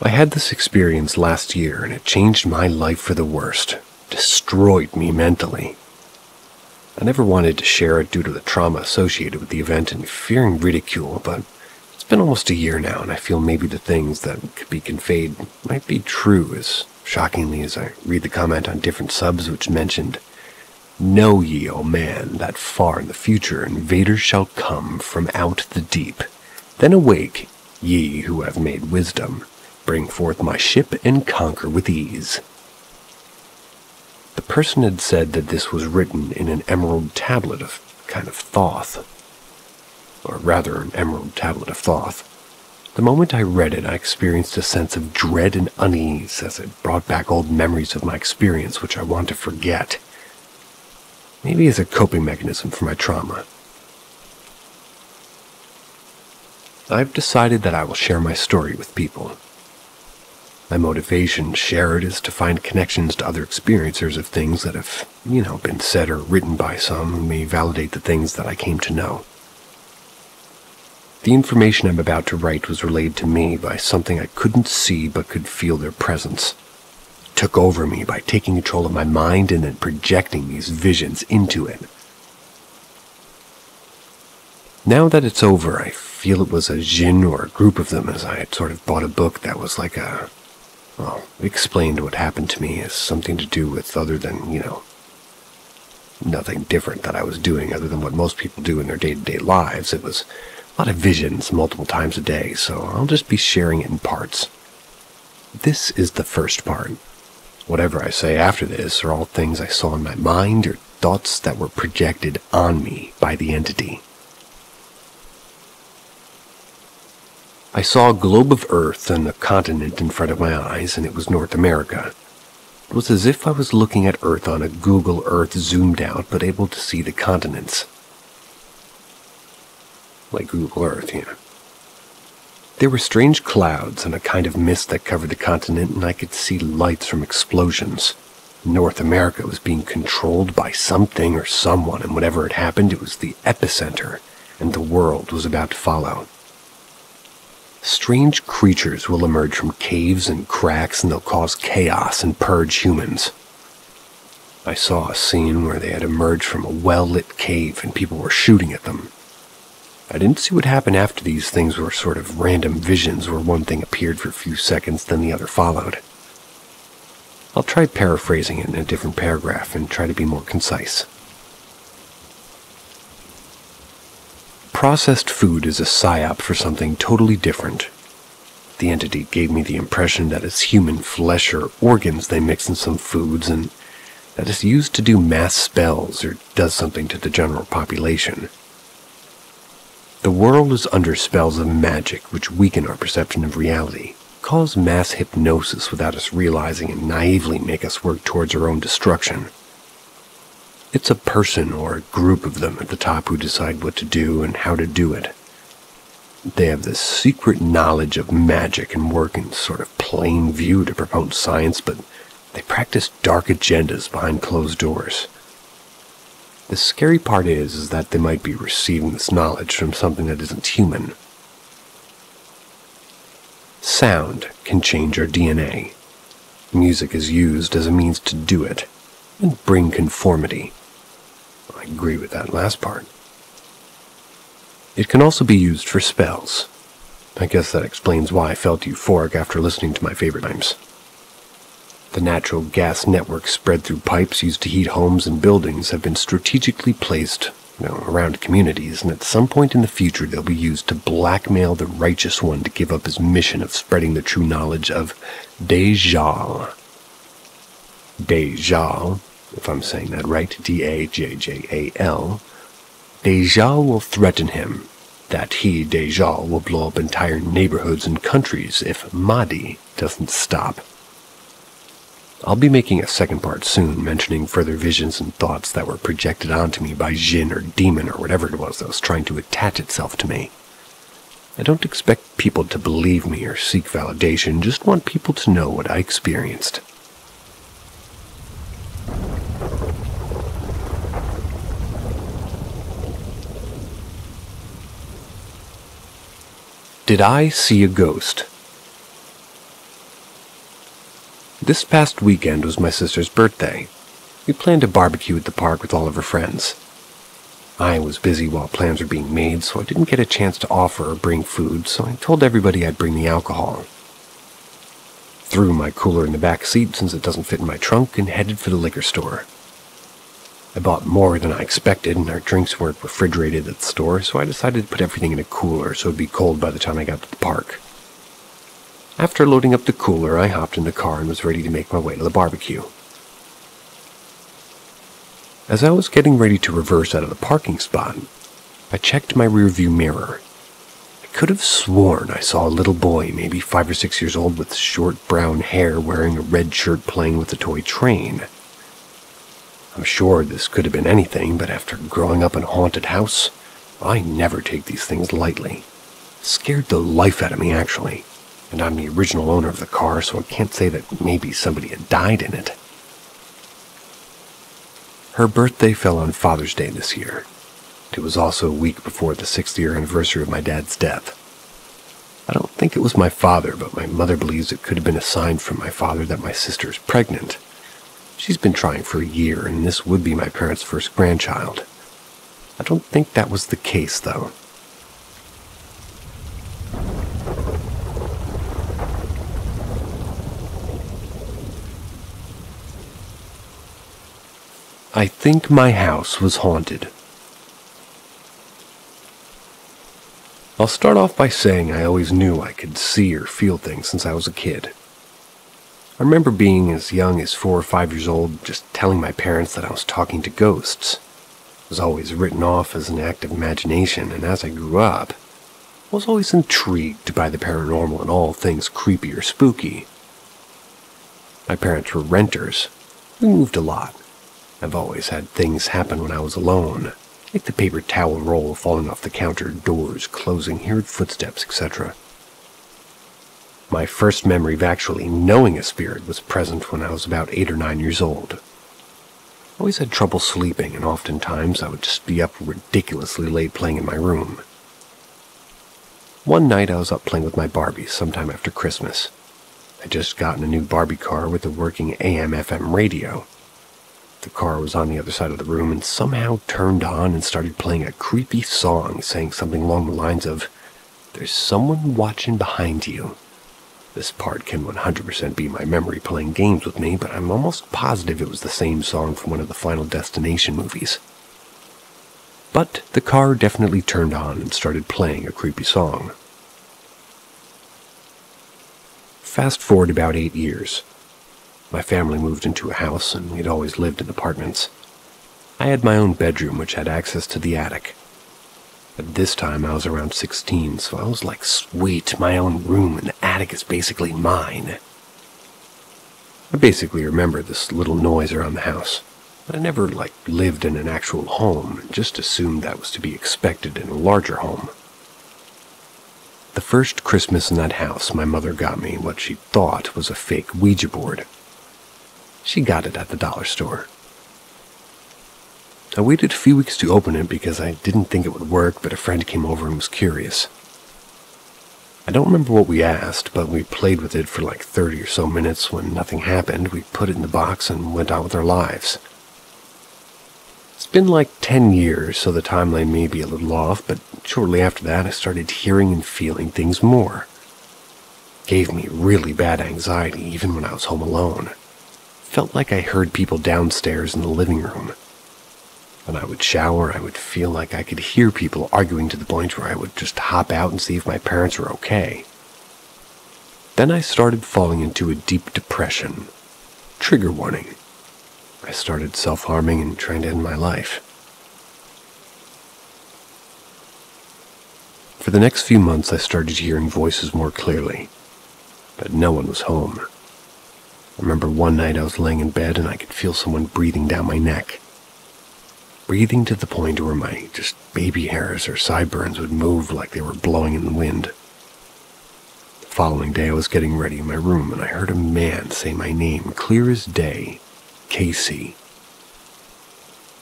I had this experience last year, and it changed my life for the worst, destroyed me mentally. I never wanted to share it due to the trauma associated with the event and fearing ridicule, but it's been almost a year now, and I feel maybe the things that could be conveyed might be true, as shockingly as I read the comment on different subs which mentioned, "Know ye, O man, that far in the future invaders shall come from out the deep. Then awake, ye who have made wisdom. Bring forth my ship and conquer with ease." The person had said that this was written in an emerald tablet of kind of Thoth. Or rather, an emerald tablet of Thoth. The moment I read it, I experienced a sense of dread and unease as it brought back old memories of my experience which I want to forget. Maybe as a coping mechanism for my trauma. I've decided that I will share my story with people. My motivation to share it is to find connections to other experiencers of things that have, been said or written by some who may validate the things that I came to know. The information I'm about to write was relayed to me by something I couldn't see but could feel their presence. It took over me by taking control of my mind and then projecting these visions into it. Now that it's over, I feel it was a jinn or a group of them, as I had sort of bought a book that was like explained what happened to me as something to do with other than, nothing different that I was doing other than what most people do in their day-to-day lives. It was a lot of visions multiple times a day, so I'll just be sharing it in parts. This is the first part. Whatever I say after this are all things I saw in my mind or thoughts that were projected on me by the entity. I saw a globe of Earth and a continent in front of my eyes, and it was North America. It was as if I was looking at Earth on a Google Earth zoomed out, but able to see the continents. Like Google Earth, There were strange clouds and a kind of mist that covered the continent, and I could see lights from explosions. North America was being controlled by something or someone, and whatever had happened, it was the epicenter, and the world was about to follow. Strange creatures will emerge from caves and cracks, and they'll cause chaos and purge humans. I saw a scene where they had emerged from a well-lit cave and people were shooting at them. I didn't see what happened after these things were sort of random visions where one thing appeared for a few seconds, then the other followed. I'll try paraphrasing it in a different paragraph and try to be more concise. Processed food is a psyop for something totally different. The entity gave me the impression that it's human flesh or organs they mix in some foods, and that it's used to do mass spells or does something to the general population. The world is under spells of magic which weaken our perception of reality, cause mass hypnosis without us realizing, and naively make us work towards our own destruction. It's a person or a group of them at the top who decide what to do and how to do it. They have this secret knowledge of magic and work in sort of plain view to promote science, but they practice dark agendas behind closed doors. The scary part is that they might be receiving this knowledge from something that isn't human. Sound can change our DNA. Music is used as a means to do it and bring conformity. I agree with that last part. It can also be used for spells. I guess that explains why I felt euphoric after listening to my favorite times. The natural gas networks spread through pipes used to heat homes and buildings have been strategically placed around communities, and at some point in the future they'll be used to blackmail the righteous one to give up his mission of spreading the true knowledge of Dajjal. Dajjal, if I'm saying that right, D-A-J-J-A-L. Dajjal will threaten him that he, Dajjal, will blow up entire neighborhoods and countries if Mahdi doesn't stop. I'll be making a second part soon, mentioning further visions and thoughts that were projected onto me by Jinn or demon or whatever it was that was trying to attach itself to me. I don't expect people to believe me or seek validation, just want people to know what I experienced. Did I see a ghost? This past weekend was my sister's birthday. We planned a barbecue at the park with all of her friends. I was busy while plans were being made, so I didn't get a chance to offer or bring food, so I told everybody I'd bring the alcohol. Threw my cooler in the back seat since it doesn't fit in my trunk and headed for the liquor store. I bought more than I expected, and our drinks weren't refrigerated at the store, so I decided to put everything in a cooler so it'd be cold by the time I got to the park. After loading up the cooler, I hopped in the car and was ready to make my way to the barbecue. As I was getting ready to reverse out of the parking spot, I checked my rearview mirror. I could have sworn I saw a little boy, maybe 5 or 6 years old, with short brown hair, wearing a red shirt playing with a toy train. I'm sure this could have been anything, but after growing up in a haunted house, I never take these things lightly. It scared the life out of me, actually. And I'm the original owner of the car, so I can't say that maybe somebody had died in it. Her birthday fell on Father's Day this year. It was also a week before the 6th-year anniversary of my dad's death. I don't think it was my father, but my mother believes it could have been a sign from my father that my sister is pregnant. She's been trying for a year, and this would be my parents' first grandchild. I don't think that was the case, though. I think my house was haunted. I'll start off by saying I always knew I could see or feel things since I was a kid. I remember being as young as 4 or 5 years old, just telling my parents that I was talking to ghosts. It was always written off as an act of imagination, and as I grew up, I was always intrigued by the paranormal and all things creepy or spooky. My parents were renters. We moved a lot. I've always had things happen when I was alone, like the paper towel roll falling off the counter, doors closing, heard footsteps, etc. My first memory of actually knowing a spirit was present when I was about 8 or 9 years old. I always had trouble sleeping, and oftentimes I would just be up ridiculously late playing in my room. One night I was up playing with my Barbies sometime after Christmas. I'd just gotten a new Barbie car with a working AM/FM radio. The car was on the other side of the room and somehow turned on and started playing a creepy song saying something along the lines of, "There's someone watching behind you." This part can 100% be my memory playing games with me, but I'm almost positive it was the same song from one of the Final Destination movies. But the car definitely turned on and started playing a creepy song. Fast forward about 8 years. My family moved into a house, and we'd always lived in apartments. I had my own bedroom, which had access to the attic. At this time, I was around 16, so I was like, sweet, my own room, and the attic is basically mine. I basically remember this little noise around the house, but I never, lived in an actual home, and just assumed that was to be expected in a larger home. The first Christmas in that house, my mother got me what she thought was a fake Ouija board. She got it at the dollar store. I waited a few weeks to open it because I didn't think it would work, but a friend came over and was curious. I don't remember what we asked, but we played with it for like 30 or so minutes. When nothing happened, we put it in the box and went on with our lives. It's been like 10 years, so the timeline may be a little off, but shortly after that I started hearing and feeling things more. It gave me really bad anxiety even when I was home alone. Felt like I heard people downstairs in the living room. When I would shower, I would feel like I could hear people arguing to the point where I would just hop out and see if my parents were okay. Then I started falling into a deep depression. Trigger warning. I started self-harming and trying to end my life. For the next few months, I started hearing voices more clearly, but no one was home. I remember one night I was laying in bed and I could feel someone breathing down my neck. Breathing to the point where my just baby hairs or sideburns would move like they were blowing in the wind. The following day I was getting ready in my room and I heard a man say my name clear as day, Casey.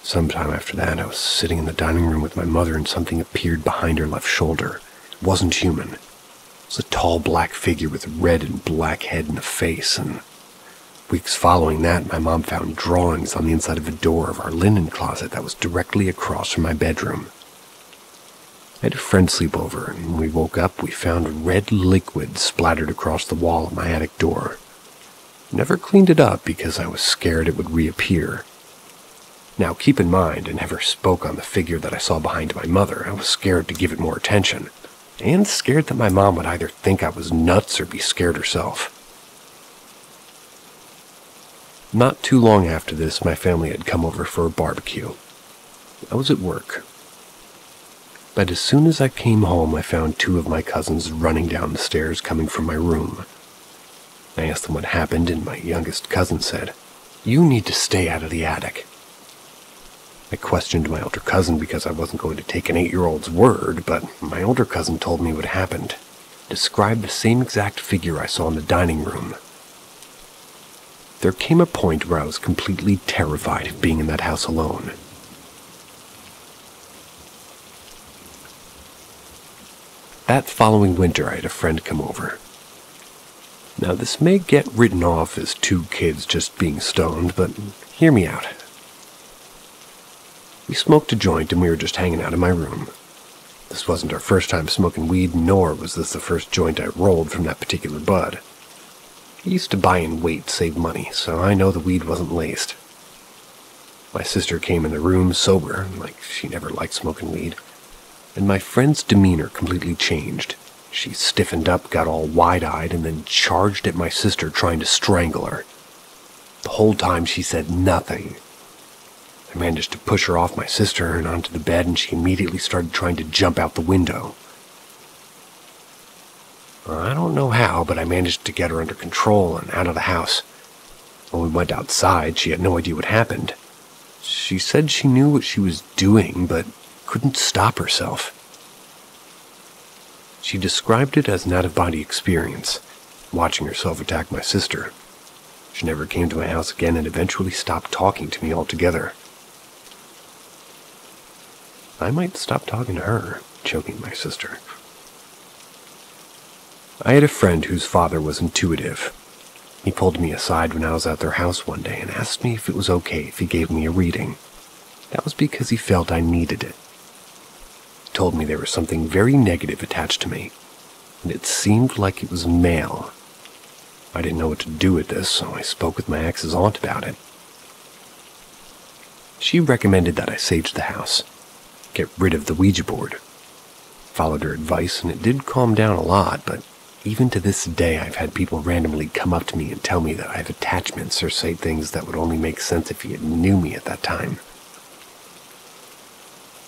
Sometime after that I was sitting in the dining room with my mother and something appeared behind her left shoulder. It wasn't human. It was a tall black figure with a red and black head and a face, and weeks following that, my mom found drawings on the inside of a door of our linen closet that was directly across from my bedroom. I had a friend sleep over, and when we woke up, we found red liquid splattered across the wall of my attic door. Never cleaned it up because I was scared it would reappear. Now, keep in mind, I never spoke on the figure that I saw behind my mother. I was scared to give it more attention, and scared that my mom would either think I was nuts or be scared herself. Not too long after this, my family had come over for a barbecue. I was at work. But as soon as I came home, I found two of my cousins running down the stairs coming from my room. I asked them what happened, and my youngest cousin said, "You need to stay out of the attic." I questioned my older cousin because I wasn't going to take an 8-year-old's word, but my older cousin told me what happened. Described the same exact figure I saw in the dining room. There came a point where I was completely terrified of being in that house alone. That following winter, I had a friend come over. Now, this may get written off as two kids just being stoned, but hear me out. We smoked a joint and we were just hanging out in my room. This wasn't our first time smoking weed, nor was this the first joint I rolled from that particular bud. I used to buy in weight to save money, so I know the weed wasn't laced. My sister came in the room sober, like she never liked smoking weed, and my friend's demeanor completely changed. She stiffened up, got all wide-eyed, and then charged at my sister trying to strangle her. The whole time she said nothing. I managed to push her off my sister and onto the bed, and she immediately started trying to jump out the window. I don't know how, but I managed to get her under control and out of the house. When we went outside, she had no idea what happened. She said she knew what she was doing, but couldn't stop herself. She described it as an out-of-body experience, watching herself attack my sister. She never came to my house again and eventually stopped talking to me altogether. I might stop talking to her, choking my sister. I had a friend whose father was intuitive. He pulled me aside when I was at their house one day and asked me if it was okay if he gave me a reading. That was because he felt I needed it. He told me there was something very negative attached to me, and it seemed like it was male. I didn't know what to do with this, so I spoke with my ex's aunt about it. She recommended that I sage the house, get rid of the Ouija board. Followed her advice, and it did calm down a lot, but even to this day, I've had people randomly come up to me and tell me that I have attachments or say things that would only make sense if he had knew me at that time.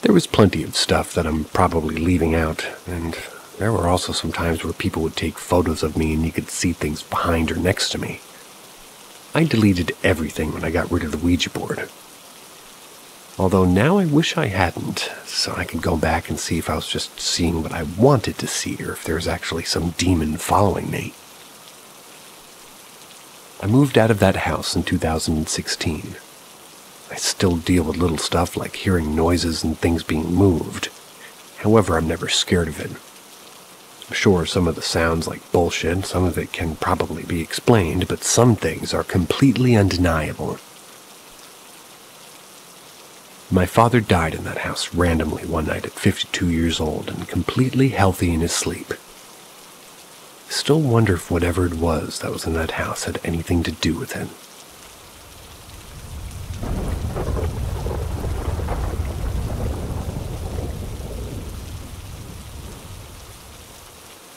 There was plenty of stuff that I'm probably leaving out, and there were also some times where people would take photos of me and you could see things behind or next to me. I deleted everything when I got rid of the Ouija board. Although now I wish I hadn't, so I could go back and see if I was just seeing what I wanted to see or if there was actually some demon following me. I moved out of that house in 2016. I still deal with little stuff like hearing noises and things being moved. However, I'm never scared of it. I'm sure some of the sounds like bullshit, some of it can probably be explained, but some things are completely undeniable. My father died in that house randomly one night at 52 years old and completely healthy in his sleep. I still wonder if whatever it was that was in that house had anything to do with it.